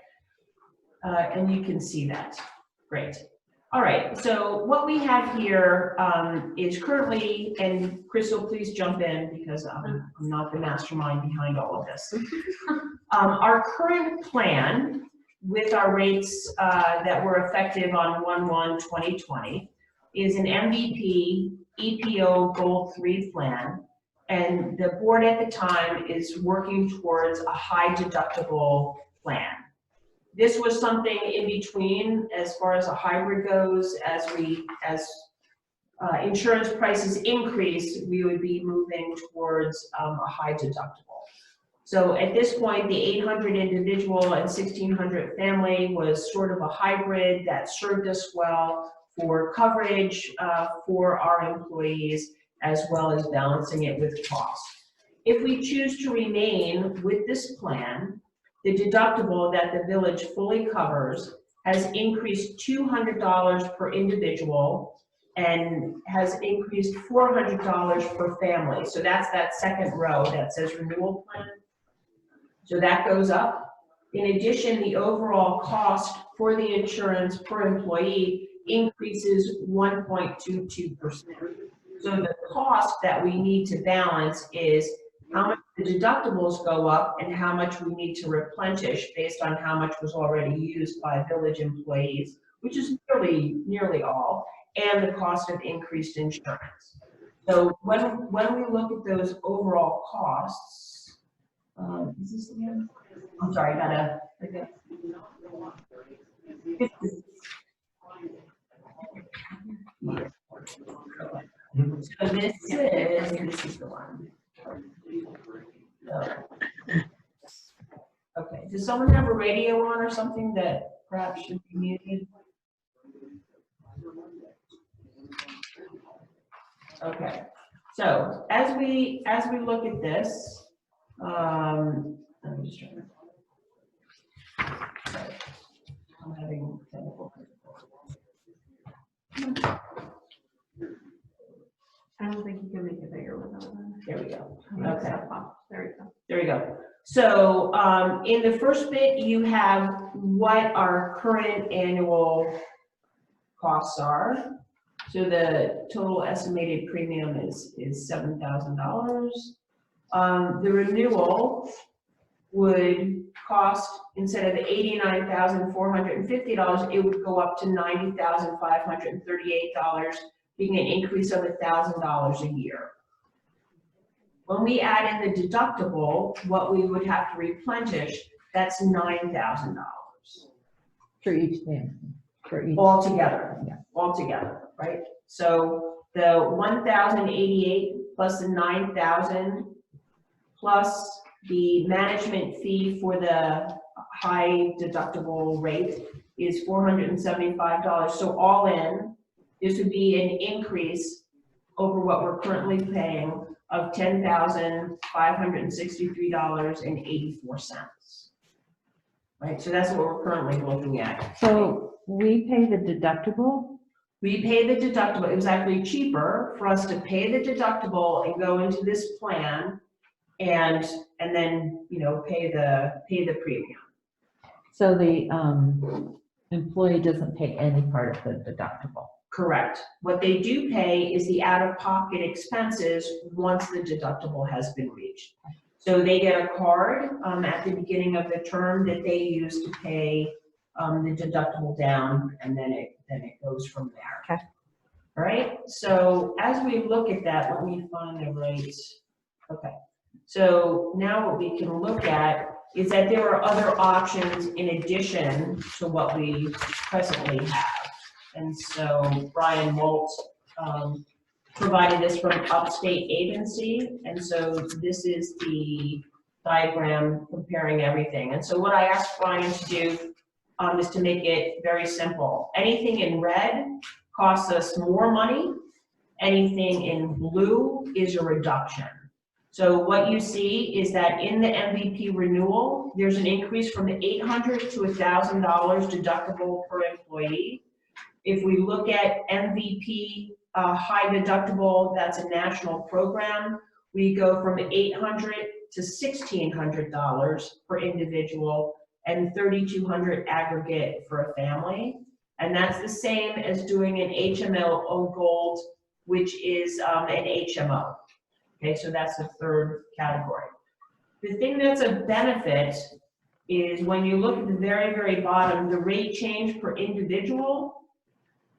and you can see that. Great. All right, so what we have here is currently, and Crystal, please jump in because I'm not the mastermind behind all of this. Our current plan with our rates that were effective on 1/1/2020 is an MVP EPO Gold 3 plan, and the board at the time is working towards a high deductible plan. This was something in between as far as a hybrid goes. As insurance prices increase, we would be moving towards a high deductible. So at this point, the 800 individual and 1600 family was sort of a hybrid that served us well for coverage for our employees, as well as balancing it with cost. If we choose to remain with this plan, the deductible that the village fully covers has increased $200 per individual and has increased $400 per family. So that's that second row that says renewal plan. So that goes up. In addition, the overall cost for the insurance per employee increases 1.22%. So the cost that we need to balance is how much the deductibles go up and how much we need to replenish based on how much was already used by village employees, which is nearly all, and the cost of increased insurance. So when we look at those overall costs, is this again? I'm sorry, I gotta. So this is the one. So, okay, does someone have a radio on or something that perhaps should be muted? Okay, so as we look at this, I'm just trying to. Sorry, I'm having technical difficulties. I don't think you can make it bigger without that. There we go. Okay. Okay. There we go. There you go. So, in the first bit, you have what our current annual costs are. So the total estimated premium is $7,000. The renewal would cost, instead of $89,450, it would go up to $90,538, being an increase of $1,000 a year. When we add in the deductible, what we would have to replenish, that's $9,000 For each family, for each. altogether. Yeah. Altogether, right? So the 1,088 plus the 9,000 plus the management fee for the high deductible rate is $475. So all in, this would be an increase over what we're currently paying of $10,563.84. Right, so that's what we're currently looking at. So we pay the deductible? We pay the deductible. It was actually cheaper for us to pay the deductible and go into this plan and then, you know, pay the premium. So the employee doesn't pay any part of the deductible? Correct. What they do pay is the out-of-pocket expenses once the deductible has been reached. So they get a card at the beginning of the term that they use to pay the deductible down, and then it goes from there. Okay. All right. So as we look at that, let me find the right. Okay. So now what we can look at is that there are other options in addition to what we presently have. And so Brian Molt provided this from Upstate Agency. And so this is the diagram comparing everything. And so what I asked Brian to do is to make it very simple. Anything in red costs us more money. Anything in blue is a reduction. So what you see is that in the MVP renewal, there's an increase from $800 to $1,000 deductible per employee. If we look at MVP high deductible, that's a national program, we go from $800 to $1,600 per individual and $3,200 aggregate for a family. And that's the same as doing an HMO Gold, which is an HMO. Okay, so that's the third category. The thing that's a benefit is when you look at the very, very bottom, the rate change per individual,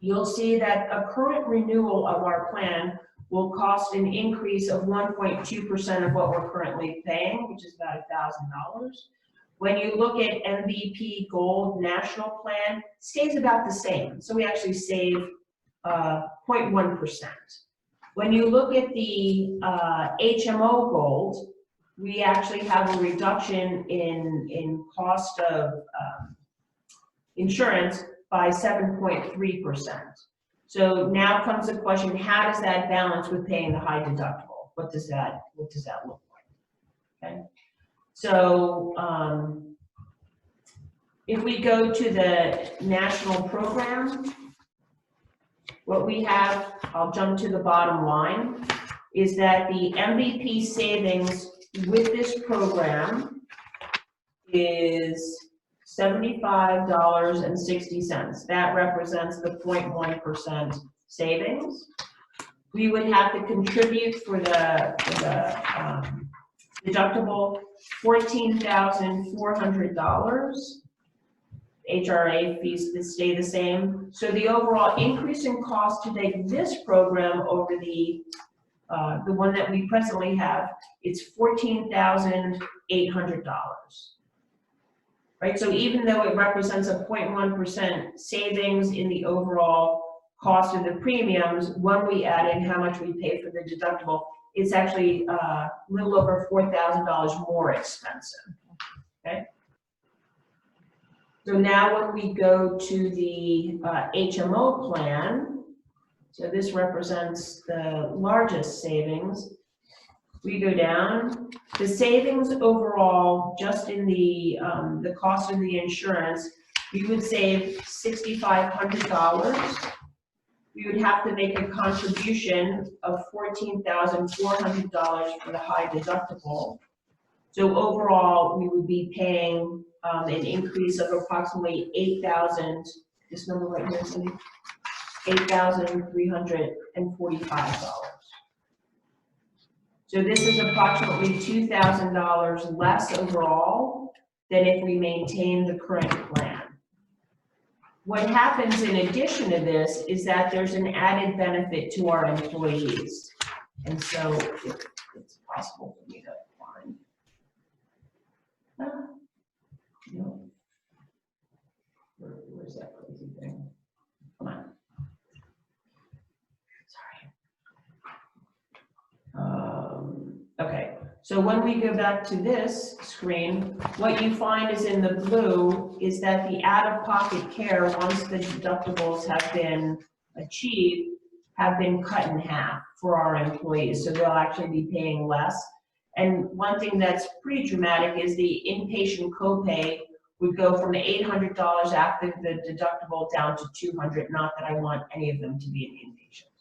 you'll see that a current renewal of our plan will cost an increase of 1.2% of what we're currently paying, which is about $1,000. When you look at MVP Gold National Plan, it stays about the same. So we actually save 0.1%. When you look at the HMO Gold, we actually have a reduction in cost of insurance by 7.3%. So now comes the question, how does that balance with paying the high deductible? What does that look like? Okay. So if we go to the national program, what we have, I'll jump to the bottom line, is that the MVP savings with this program is $75.60. That represents the 0.1% savings. We would have to contribute for the deductible $14,400. HRA fees stay the same. So the overall increase in cost to take this program over the one that we presently have, it's $14,800. Right, so even though it represents a 0.1% savings in the overall cost of the premiums, when we add in how much we pay for the deductible, it's actually a little over $4,000 more expensive. Okay. So now when we go to the HMO plan, so this represents the largest savings, we go down. The savings overall, just in the cost of the insurance, we would save $6,500. we would have to make a contribution of $14,400 for the high deductible. So overall, we would be paying an increase of approximately 8,000, this number right here, Cindy? $8,345. So this is approximately $2,000 less overall than if we maintain the current plan. What happens in addition to this is that there's an added benefit to our employees. And so if it's possible for me to find. No. Where's that crazy thing? Come on. Okay, so when we go back to this screen, what you find is in the blue is that the out-of-pocket care, once the deductibles have been achieved, have been cut in half for our employees, so they'll actually be paying less. And one thing that's pretty dramatic is the inpatient copay would go from $800 after the deductible down to $200, not that I want any of them to be an inpatient.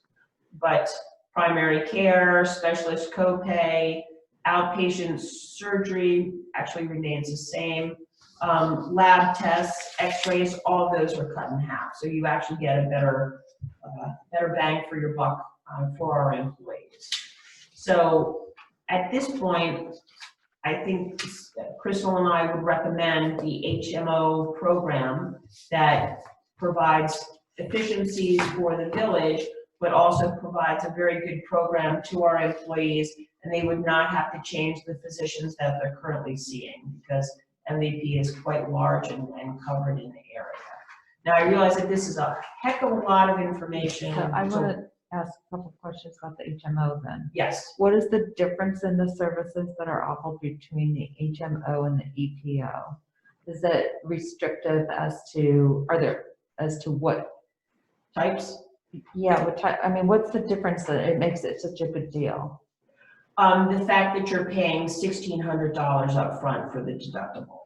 But primary care, specialist copay, outpatient surgery actually remains the same. Lab tests, x-rays, all of those are cut in half. So you actually get a better bang for your buck for our employees. So at this point, I think Crystal and I would recommend the HMO program that provides efficiencies for the village, but also provides a very good program to our employees, and they would not have to change the physicians that they're currently seeing because MVP is quite large and covered in the area. Now, I realize that this is a heck of a lot of information. So I want to ask a couple questions about the HMO then. Yes. What is the difference in the services that are offered between the HMO and the EPO? Is it restrictive as to what Types? Yeah, what type, I mean, what's the difference that it makes it such a good deal? The fact that you're paying $1,600 up front for the deductible.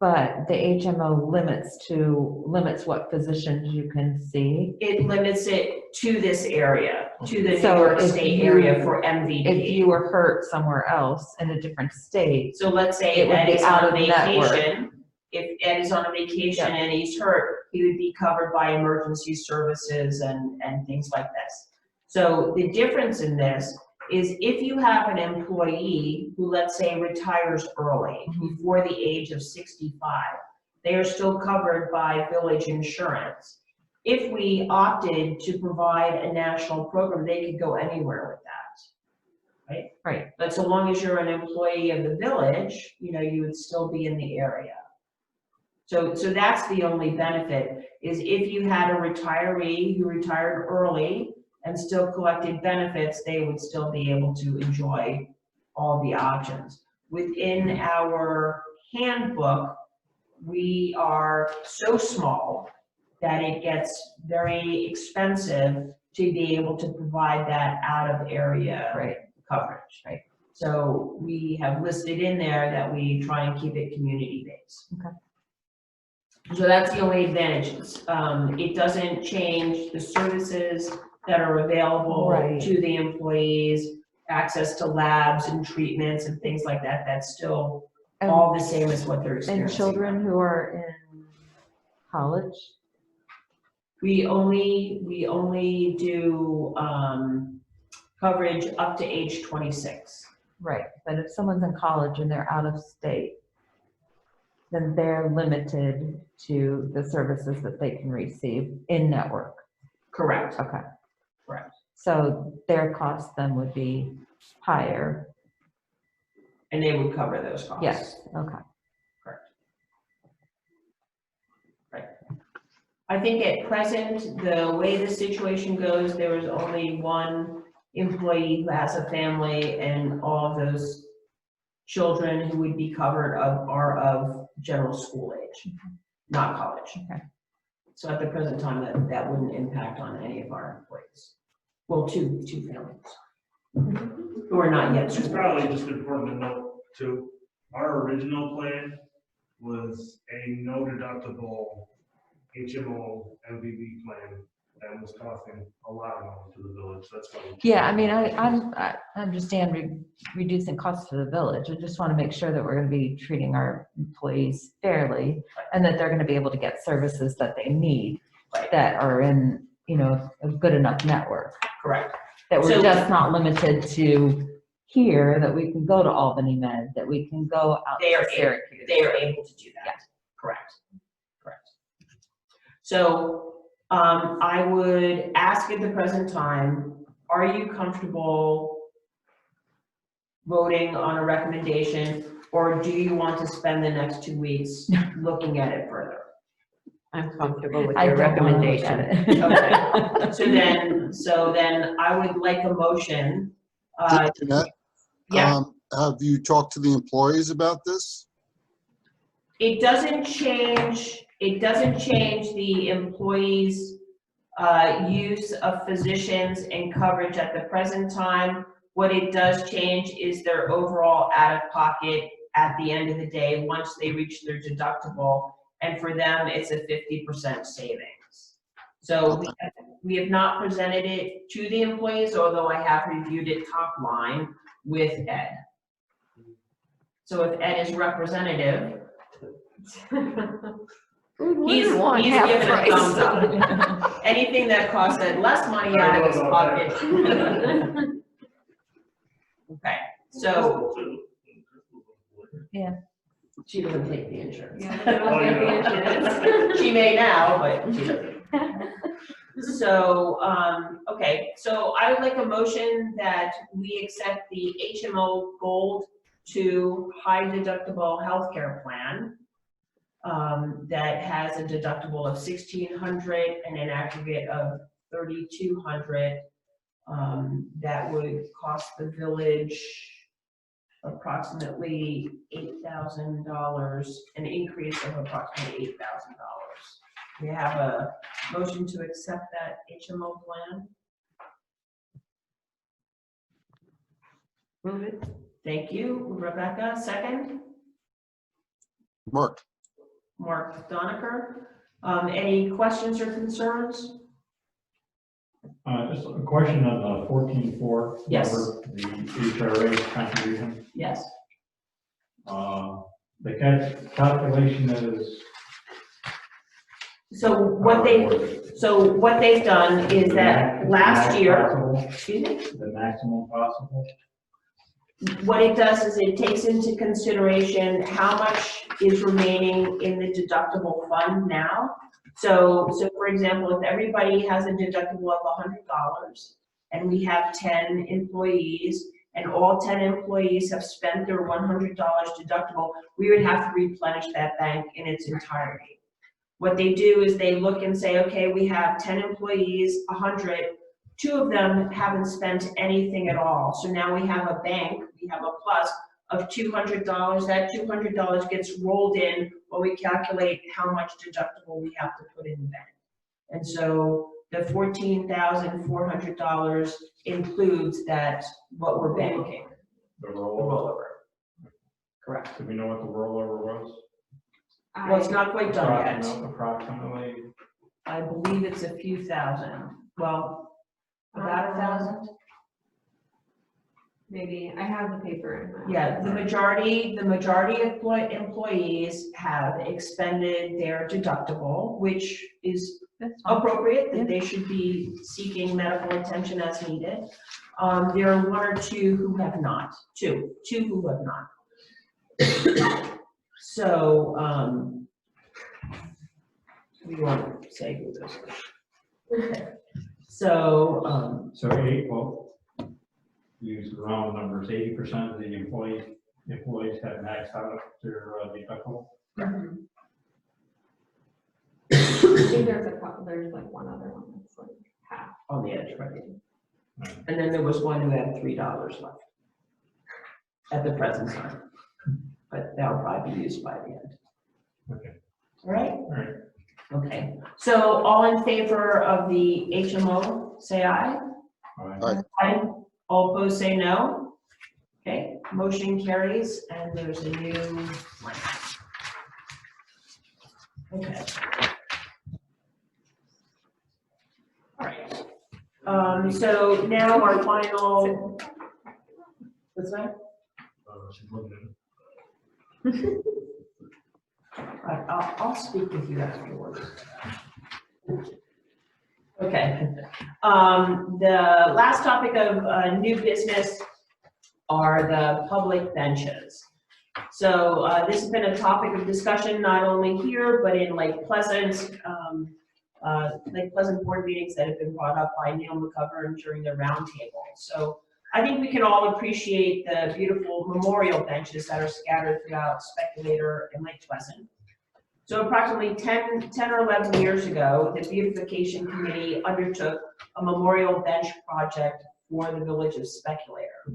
But the HMO limits what physicians you can see. It limits it to this area, to the New So York if State you- area for MVP. If you were hurt somewhere else in a different state, So let's say it would Ed be is out on of network. vacation. If Ed is on a vacation and he's hurt, he would be covered by emergency services and things like this. So the difference in this is if you have an employee who, let's say, retires early, before the age of 65, they are still covered by village insurance. If we opted to provide a national program, they could go anywhere with that, right? Right. But so long as you're an employee of the village, you would still be in the area. So that's the only benefit, is if you had a retiree who retired early and still collected benefits, they would still be able to enjoy all the options. Within our handbook, we are so small that it gets very expensive to be able to provide that out of area coverage, right? So we have listed in there that we try and keep it community-based. Okay. So that's the only advantages. It doesn't change the services that are available to the employees, access to labs and treatments and things like that. That's still all the same as what they're experiencing. And children who are in college? We only do coverage up to age 26. Right, but if someone's in college and they're out of state, then they're limited to the services that they can receive in network. Correct. Okay. Correct. So their cost then would be higher. And they would cover those costs. Yes, okay. Correct. Right. I think at present, the way the situation goes, there is only one employee who has a family, and all of those children who would be covered are of general school age, not college. Okay. So at the present time, that wouldn't impact on any of our employees. Well, two families who are not yet. It's probably just important to note too, our original plan was a no deductible HMO MVB plan and was costing a lot of money to the village, that's why. Yeah, I mean, I understand reducing costs to the village. I just want to make sure that we're going to be treating our employees fairly and that they're going to be able to get services that they need that are in, a good enough network. Correct. That we're So- just not limited to here, that we can go to Albany Med, that we can go out They to are able- Syracuse. They are able to do that. Yeah. Correct. So, I would ask at the present time, are you comfortable voting on a recommendation, or do you want to spend the next 2 weeks looking at it further? I'm comfortable with I your don't wanna look recommendation. at it. Okay. So then I would like a motion. Jeanette, Yeah, have you talked to the employees about this? it doesn't change the employees' use of physicians and coverage at the present time. What it does change is their overall out-of-pocket at the end of the day, once they reach their deductible. And for them, it's a 50% savings. So we have not presented it to the employees, although I have reviewed it top line with Ed. So if Ed is representative, he's giving a thumbs up. Anything that costs Ed less money out of his pocket. Okay, so she doesn't take the insurance. She may now, but she doesn't. So, okay, so I would like a motion that we accept the HMO Gold 2 high deductible healthcare plan that has a deductible of $1,600 and an aggregate of $3,200. That would cost the village approximately $8,000, an increase of approximately $8,000. We have a motion to accept that HMO plan. Move it. Thank you, Rebecca. Second, Mark? Mark Doniker. Any questions or concerns? Just a question on the 14.4. Yes. The HRA contribution. Yes. The calculation is. So what they've done is that last year, excuse me? The maximum possible. What it does is it takes into consideration how much is remaining in the deductible fund now. So for example, if everybody has a deductible of $100 and we have 10 employees and all 10 employees have spent their $100 deductible, we would have to replenish that bank in its entirety. What they do is they look and say, okay, we have 10 employees, 100, 2 of them haven't spent anything at all. So now we have a bank, we have a plus of $200. That $200 gets rolled in when we calculate how much deductible we have to put in the bank. And so the $14,400 includes that, what we're banking, The the rollover. rollover. Correct. Do we know what the rollover was? Well, it's not quite done yet. Approximately. I believe it's a few thousand. Well, about 1,000? Maybe, I have the paper in my. Yeah, the majority of employees have expended their deductible, which is That's fine. appropriate, that they should be seeking medical attention as needed. There are 1 or 2 who have not, two who have not. So, we want to say who this is. Okay. So, So use the round numbers, 80% of the employees have maxed out their deductible. I think there's like one other one that's like half. on the edge, right? And then there was one who had $3 left at the present time, but that'll probably be used by the end. Okay. All right? All right. Okay, so all in favor of the HMO, say aye. All right. Aye. Aye. All opposed, say no. Okay, motion carries, and there's a new blank. Okay. So now our final, what's that? Right, I'll speak with you afterwards. Okay. The last topic of new business are the public benches. So this has been a topic of discussion not only here, but in Lake Pleasant board meetings that have been brought up by Neil McGovern during their roundtable. So I think we can all appreciate the beautiful memorial benches that are scattered throughout Speculator and Lake Pleasant. So approximately 10 or 11 years ago, the beautification committee undertook a memorial bench project for the village of Speculator.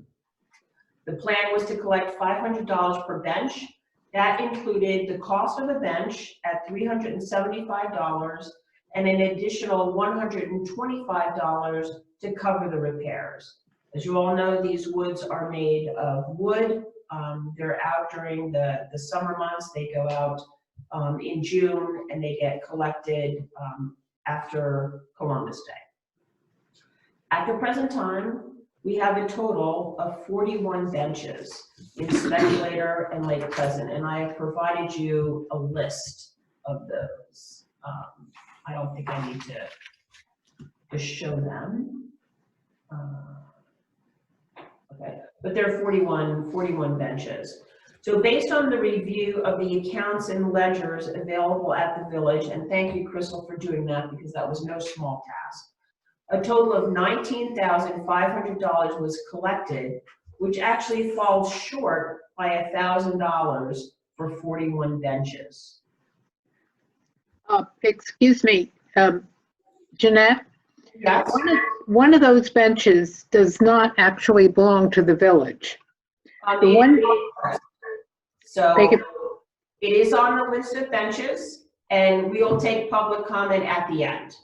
The plan was to collect $500 per bench. That included the cost of the bench at $375 and an additional $125 to cover the repairs. As you all know, these woods are made of wood. They're out during the summer months. They go out in June and they get collected after Columbus Day. At the present time, we have a total of 41 benches in Speculator and Lake Pleasant, and I have provided you a list of those. I don't think I need to show them. Okay, but there are 41 benches. So based on the review of the accounts and ledgers available at the village, and thank you, Crystal, for doing that because that was no small task, a total of $19,500 was collected, which actually falls short by $1,000 for 41 benches. Excuse me, Jeanette? Yes. One of those benches does not actually belong to the village. The one, So They could- it is on the list of benches, and we will take public comment at the end.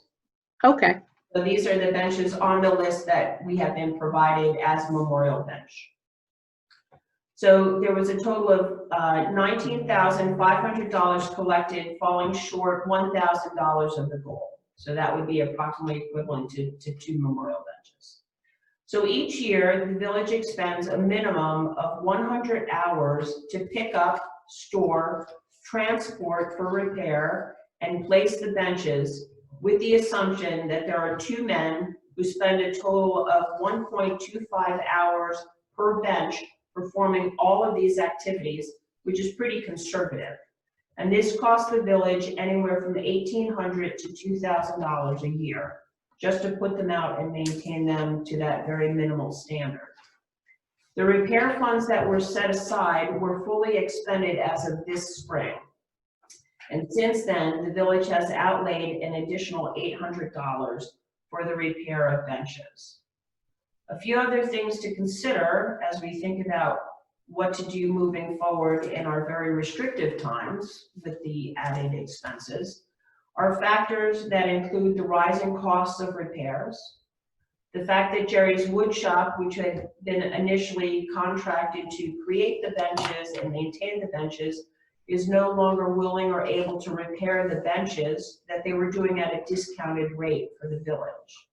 okay, So these are the benches on the list that we have been provided as a memorial bench. So there was a total of $19,500 collected, falling short $1,000 of the goal. So that would be approximately equivalent to 2 memorial benches. So each year, the village expends a minimum of 100 hours to pick up, store, transport for repair, and place the benches, with the assumption that there are 2 men who spend a total of 1.25 hours per bench performing all of these activities, which is pretty conservative. And this costs the village anywhere from $1,800 to $2,000 a year, just to put them out and maintain them to that very minimal standard. The repair funds that were set aside were fully expended as of this spring. And since then, the village has outlaid an additional $800 for the repair of benches. A few other things to consider as we think about what to do moving forward in our very restrictive times with the added expenses are factors that include the rising costs of repairs, the fact that Jerry's Wood Shop, which had been initially contracted to create the benches and maintain the benches, is no longer willing or able to repair the benches that they were doing at a discounted rate for the village.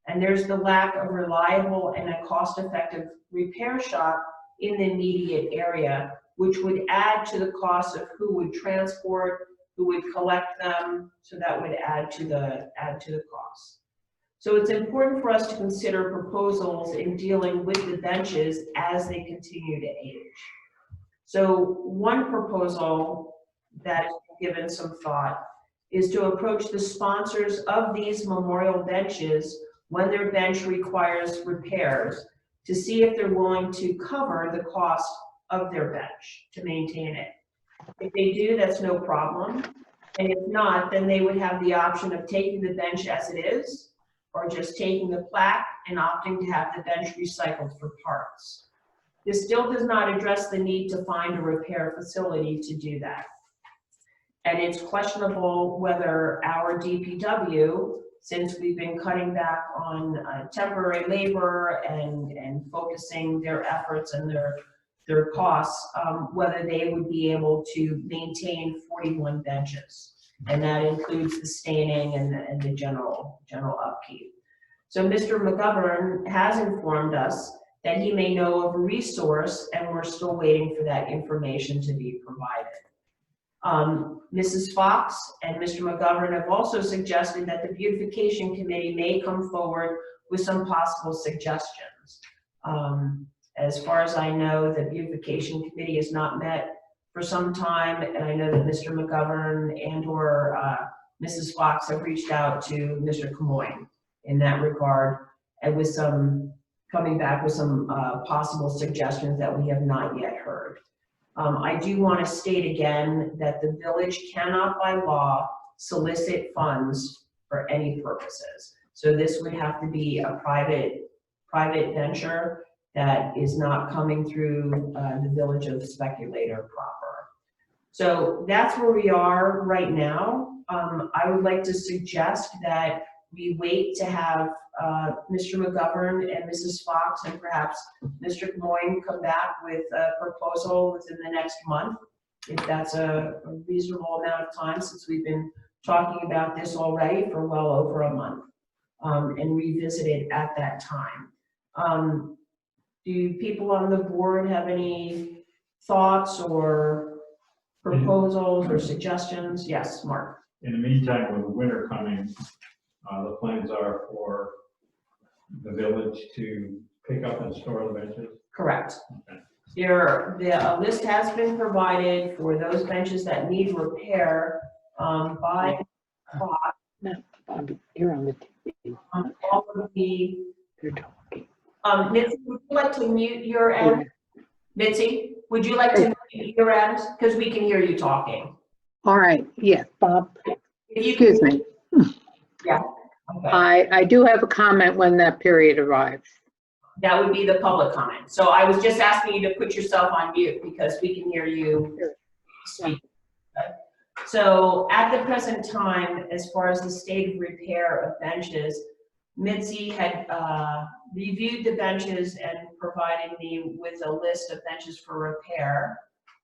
And there's the lack of reliable and a cost-effective repair shop in the immediate area, which would add to the cost of who would transport, who would collect them, so that would add to the cost. So it's important for us to consider proposals in dealing with the benches as they continue to age. So one proposal that has been given some thought is to approach the sponsors of these memorial benches when their bench requires repairs to see if they're willing to cover the cost of their bench to maintain it. If they do, that's no problem. And if not, then they would have the option of taking the bench as it is, or just taking the plaque and opting to have the bench recycled for parts. This still does not address the need to find a repair facility to do that. And it's questionable whether our DPW, since we've been cutting back on temporary labor and focusing their efforts and their costs, whether they would be able to maintain 41 benches. And that includes the staining and the general upkeep. So Mr. McGovern has informed us that he may know of a resource, and we're still waiting for that information to be provided. Mrs. Fox and Mr. McGovern have also suggested that the beautification committee may come forward with some possible suggestions. As far as I know, the beautification committee has not met for some time, and I know that Mr. McGovern and/or Mrs. Fox have reached out to Mr. Camoin in that regard, and with some coming back with some possible suggestions that we have not yet heard. I do want to state again that the village cannot by law solicit funds for any purposes. So this would have to be a private venture that is not coming through the village of Speculator proper. So that's where we are right now. I would like to suggest that we wait to have Mr. McGovern and Mrs. Fox and perhaps Mr. Camoin come back with a proposal within the next month, if that's a reasonable amount of time, since we've been talking about this already for well over a month, and revisit it at that time. Do people on the board have any thoughts or proposals or suggestions? Yes, Mark. In the meantime, with the winter coming, the plans are for the village to pick up and store the benches? Correct. Okay. A list has been provided for those benches that need repair by No, Bobby, you're on the TV. all of the. You're talking. Mitzi, would you like to mute your end? Mitzi, would you like to mute your end? Because we can hear you talking. All right, yes, Bob, If you excuse can- me. Yeah. Okay. I do have a comment when that period arrives. That would be the public comment. So I was just asking you to put yourself on mute because we can hear you speak. Okay. So at the present time, as far as the state of repair of benches, Mitzi had reviewed the benches and provided me with a list of benches for repair.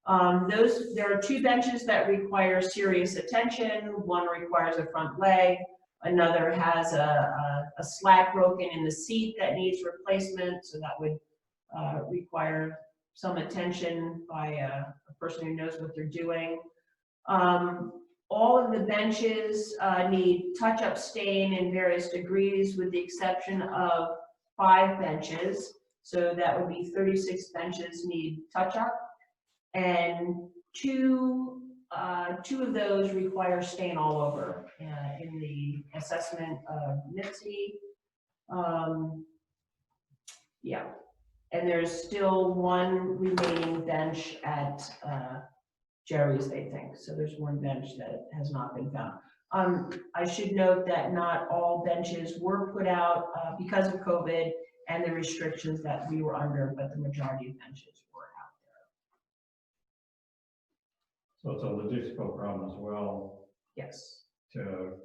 There are 2 benches that require serious attention. One requires a front leg. Another has a slat broken in the seat that needs replacement, so that would require some attention by a person who knows what they're doing. All of the benches need touch-up stain in various degrees, with the exception of 5 benches. So that would be 36 benches need touch-up, and two of those require stain all over in the assessment of Mitzi. Yeah, and there's still 1 remaining bench at Jerry's, they think. So there's 1 bench that has not been found. I should note that not all benches were put out because of COVID and the restrictions that we were under, but the majority of benches were out there. So it's a logistical problem as well Yes. to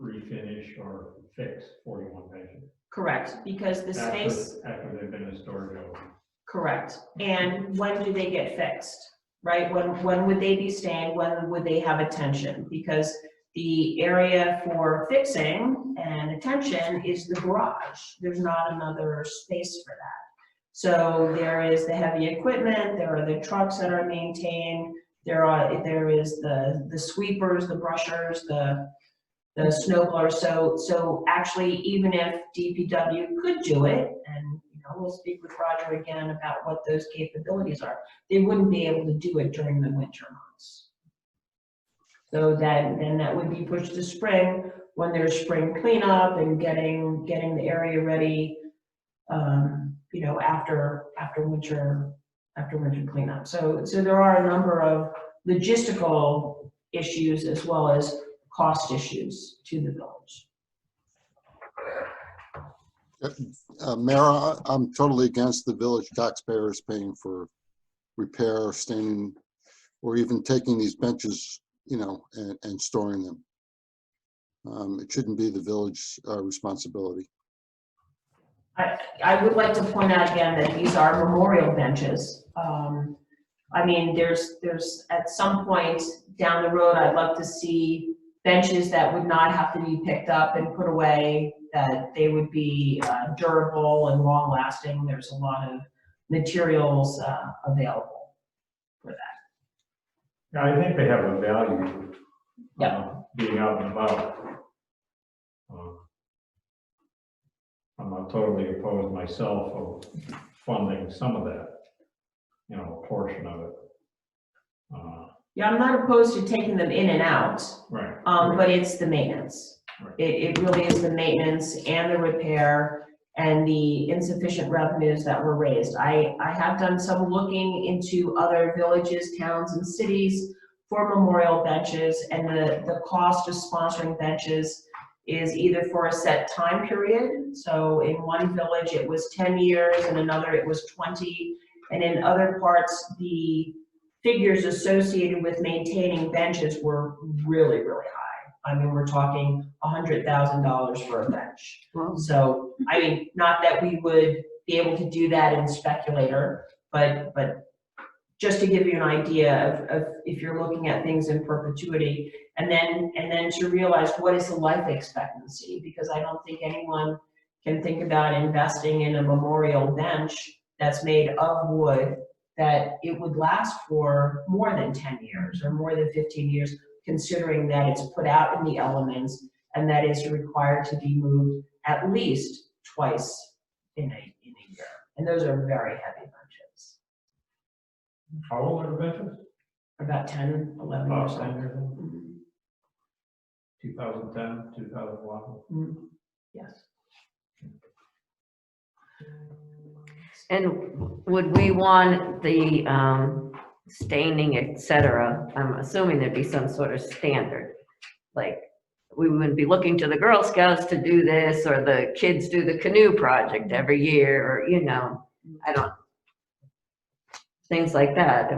refinish or fix 41 benches. Correct, because the space. After they've been in storage open. Correct. And when do they get fixed, right? When would they be stained? When would they have attention? Because the area for fixing and attention is the garage. There's not another space for that. So there is the heavy equipment, there are the trucks that are maintained, there is the sweepers, the brushers, the snow blowers. So actually, even if DPW could do it, and we'll speak with Roger again about what those capabilities are, they wouldn't be able to do it during the winter months. So then that would be pushed to spring, when there's spring cleanup and getting the area ready, after winter cleanup. So there are a number of logistical issues as well as cost issues to the village. Mayor, I'm totally against the village taxpayers paying for repair, staining, or even taking these benches, and storing them. It shouldn't be the village responsibility. I would like to point out again that these are memorial benches. I mean, there's at some point down the road, I'd love to see benches that would not have to be picked up and put away, that they would be durable and long-lasting. There's a lot of materials available for that. Yeah, I think they have a value. Yeah. Being out and about. I'm not totally opposed myself of funding some of that, you know, a portion of it. Yeah, I'm not opposed to taking them in and out, Right. but it's the maintenance. Right. It really is the maintenance and the repair and the insufficient revenues that were raised. I have done some looking into other villages, towns, and cities for memorial benches, and the cost of sponsoring benches is either for a set time period. So in one village, it was 10 years, in another it was 20, and in other parts, the figures associated with maintaining benches were really, really high. I mean, we're talking $100,000 for a bench. Wow. So, I mean, not that we would be able to do that in Speculator, but just to give you an idea of if you're looking at things in perpetuity, and then to realize what is the life expectancy, because I don't think anyone can think about investing in a memorial bench that's made of wood, that it would last for more than 10 years or more than 15 years, considering that it's put out in the elements and that is required to be moved at least twice in a year. And those are very heavy benches, How old are the benches? about 10, 11 years About 10 old. years old. Mhm. 2010, 2011. Mhm. Yes. And would we want the staining, et cetera? I'm assuming there'd be some sort of standard. Like, we wouldn't be looking to the Girl Scouts to do this, or the kids do the canoe project every year, or, you know, I don't, things like that.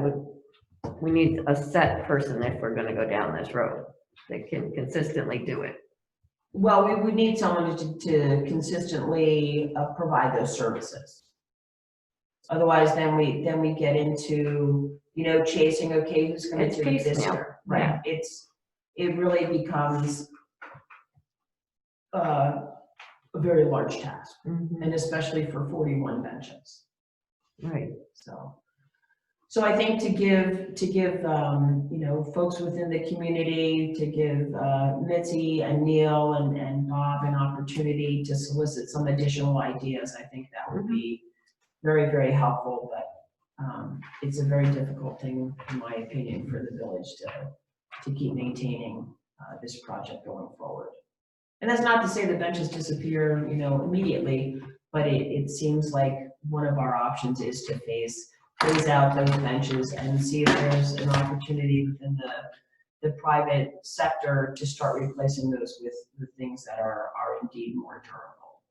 We need a set person if we're gonna go down this road that can consistently do it. Well, we would need someone to consistently provide those services. Otherwise, then we get into, you know, chasing, okay, who's gonna It's do this piecemeal, here? Right, it really becomes a very large task, and especially for 41 benches. Right. So I think to give you know, folks within the community, to give Mitzi and Neil and Bob an opportunity to solicit some additional ideas, I think that would be very, very helpful. But it's a very difficult thing, in my opinion, for the village to keep maintaining this project going forward. And that's not to say the benches disappear, you know, immediately, but it seems like one of our options is to phase out those benches and see if there's an opportunity within the private sector to start replacing those with things that are indeed more durable.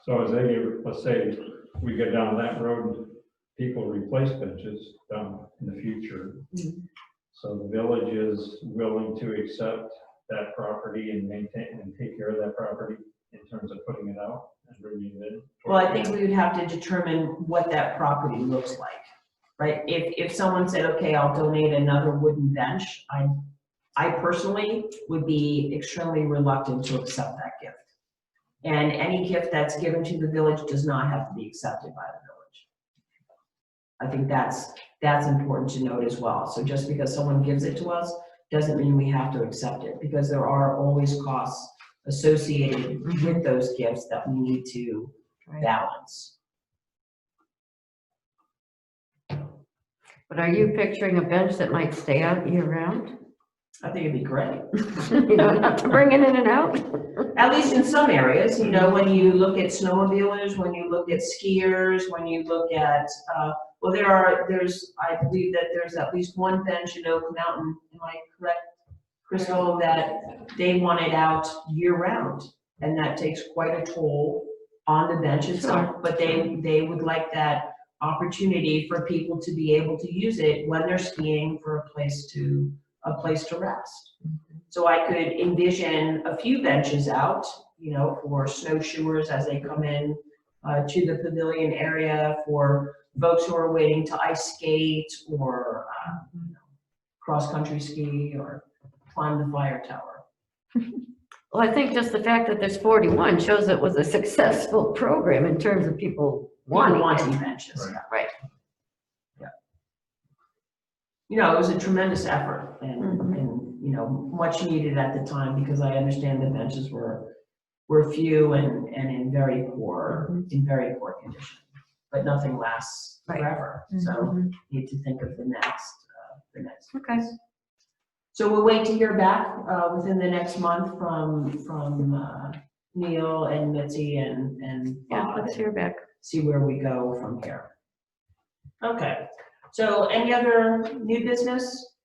So as they, let's say we get down that road, and people replace benches down in the future. So the village is willing to accept that property and maintain and take care of that property in terms of putting it out and bringing it in? Well, I think we would have to determine what that property looks like, right? If someone said, okay, I'll donate another wooden bench, I personally would be extremely reluctant to accept that gift. And any gift that's given to the village does not have to be accepted by the village. I think that's important to note as well. So just because someone gives it to us doesn't mean we have to accept it, because there are always costs associated with those gifts that we need to balance. But are you picturing a bench that might stay out year round? I think it'd be great. You don't have to bring it in and out? At least in some areas, you know, when you look at snowmobilers, when you look at skiers, when you look at, well, I believe that there's at least one bench in Oak Mountain, am I correct, Crystal, that they want it out year round, and that takes quite a toll on the bench itself, but they would like that opportunity for people to be able to use it when they're skiing, for a place to rest. So I could envision a few benches out, you know, for snowshoers as they come in to the pavilion area, for folks who are waiting to ice skate or cross-country ski or climb the fire tower. Well, I think just the fact that there's 41 shows it was a successful program in terms of people wanting wanting it. benches. Right. Right. You know, it was a tremendous effort and, Mhm. and, you know, much needed at the time because I understand the benches were few and in very poor condition. But nothing lasts Right. forever, so Mhm. need to think of the next. Okay. So we'll wait to hear back within the next month from Neil and Mitzi and Yeah, Bob. let's hear back. See where we go from here. Okay, so any other new business?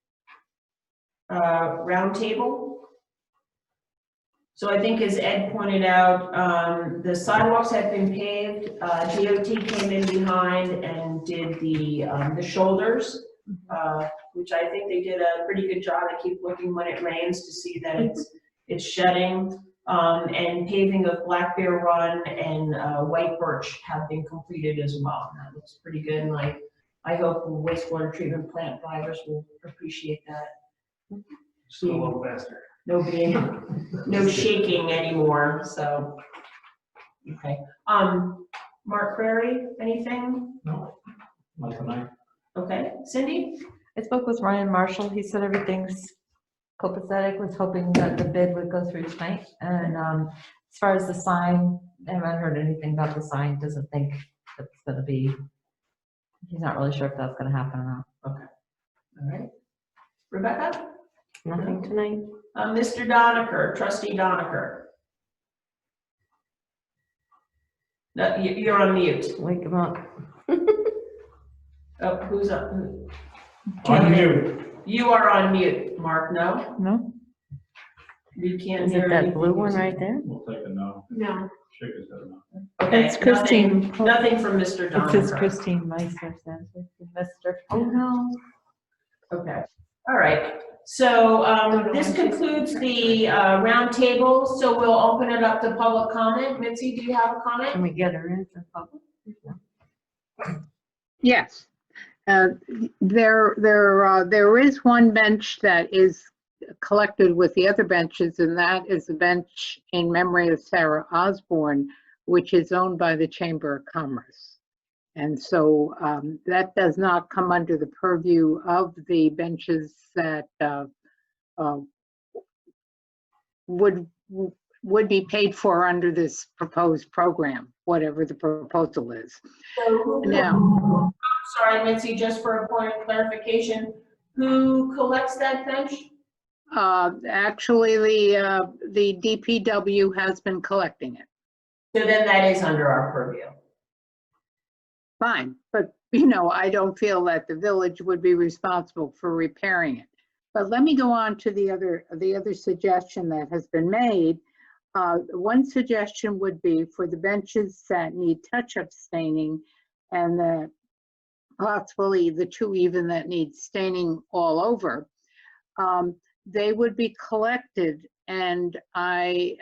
Roundtable? So I think as Ed pointed out, the sidewalks have been paved. DOT came in behind and did the shoulders, which I think they did a pretty good job. I keep looking when it rains to see that it's shedding. And paving of Black Bear Run and White Birch have been completed as well. That looks pretty good, and I hope the wastewater treatment plant drivers will appreciate that. Just go a little faster. No shaking anymore, so. Okay, Mark Crary, anything? No, not tonight. Okay, Cindy? I spoke with Ryan Marshall. He said everything's copacetic, was hoping that the bid would go through tonight. And as far as the sign, I haven't heard anything about the sign. Doesn't think it's gonna be, he's not really sure if that's gonna happen or not. Okay, all right. Rebecca? Nothing tonight. Mr. Doniker, trustee Doniker. No, you're on mute. Wake him up. Oh, who's up? On mute. You are on mute, Mark, no? No? We can't Is hear it that anything. blue one right there? We'll take a no. No. Shake his head no. Okay, It's Christine. Nothing from Mr. It says Doniker. Christine Meister, Mr. Oh, no. Okay, all right. So this concludes the roundtable, so we'll open it up to public comment. Mitzi, do you have a comment? Can we get her in for public? Yes. There is one bench that is collected with the other benches, and that is the bench in memory of Sarah Osborne, which is owned by the Chamber of Commerce. And so that does not come under the purview of the benches that would be paid for under this proposed program, whatever the proposal is. Now, Sorry, Mitzi, just for a point of clarification, who collects that bench? actually, the DPW has been collecting it. So then that is under our purview. Fine, but you know, I don't feel that the village would be responsible for repairing it. But let me go on to the other suggestion that has been made. One suggestion would be for the benches that need touch-up staining and possibly the two even that need staining all over, they would be collected. And I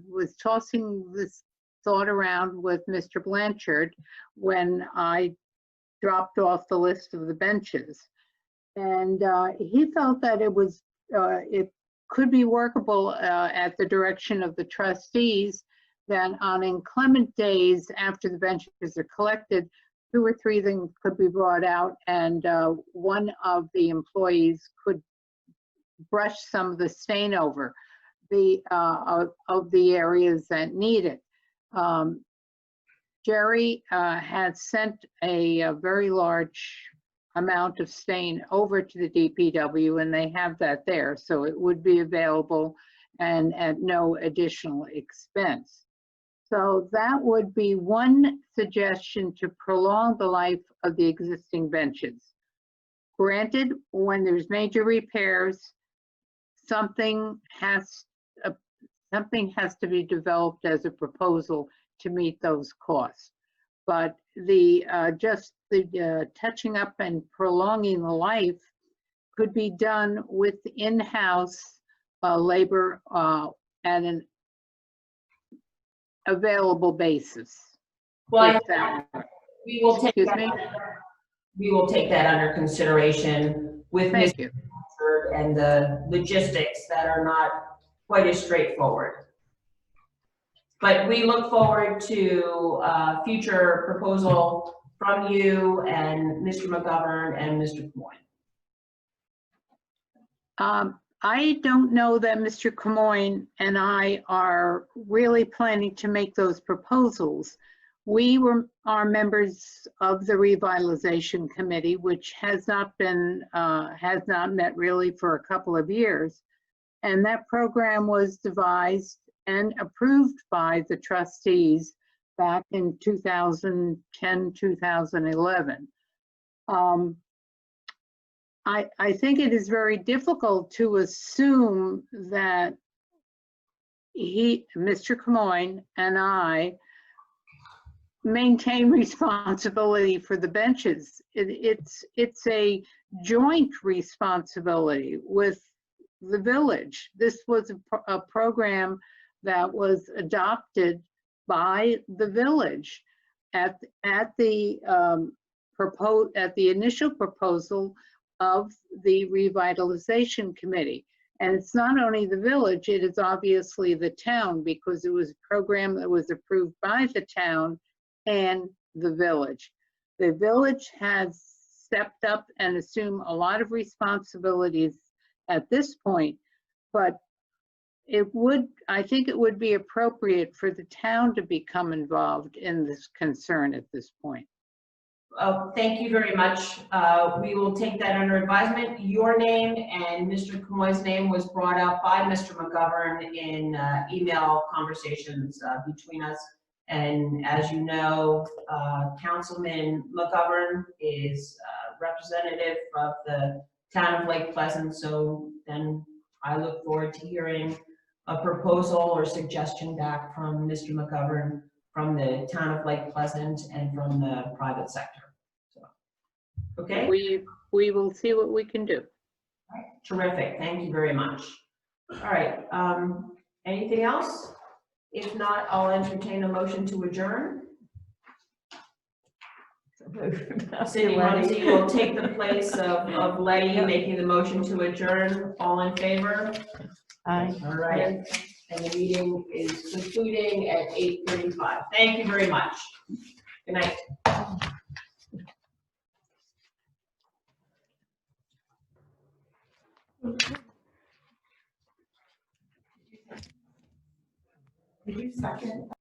was tossing this thought around with Mr. Blanchard when I dropped off the list of the benches. And he felt that it could be workable at the direction of the trustees, that on inclement days after the benches are collected, 2 or 3 things could be brought out, and one of the employees could brush some of the stain over of the areas that need it. Jerry had sent a very large amount of stain over to the DPW, and they have that there, so it would be available and at no additional expense. So that would be one suggestion to prolong the life of the existing benches. Granted, when there's major repairs, something has to be developed as a proposal to meet those costs. But the touching up and prolonging the life could be done with in-house labor at an available basis. Well, If that- we will take Excuse that. me? We will take that under consideration with Mr. Thank you. And the logistics that are not quite as straightforward. But we look forward to future proposal from you and Mr. McGovern and Mr. Moyne. I don't know that Mr. Camoin and I are really planning to make those proposals. We are members of the revitalization committee, which has not met really for a couple of years. And that program was devised and approved by the trustees back in 2010, 2011. I think it is very difficult to assume that Mr. Camoin and I maintain responsibility for the benches. It's a joint responsibility with the village. This was a program that was adopted by the village at the initial proposal of the revitalization committee. And it's not only the village, it is obviously the town, because it was a program that was approved by the town and the village. The village has stepped up and assumed a lot of responsibilities at this point, but I think it would be appropriate for the town to become involved in this concern at this point. Thank you very much. We will take that under advisement. Your name and Mr. Camoin's name was brought up by Mr. McGovern in email conversations between us. And as you know, Councilman McGovern is representative of the town of Lake Pleasant. So then I look forward to hearing a proposal or suggestion back from Mr. McGovern from the town of Lake Pleasant and from the private sector. So, okay. We will see what we can do. All right. Terrific. Thank you very much. All right. Anything else? If not, I'll entertain a motion to adjourn. Cindy Rumsey will take the place of Letty making the motion to adjourn. All in favor? Aye. All right. And the meeting is concluding at 8:35. Thank you very much. Good night. Did you second?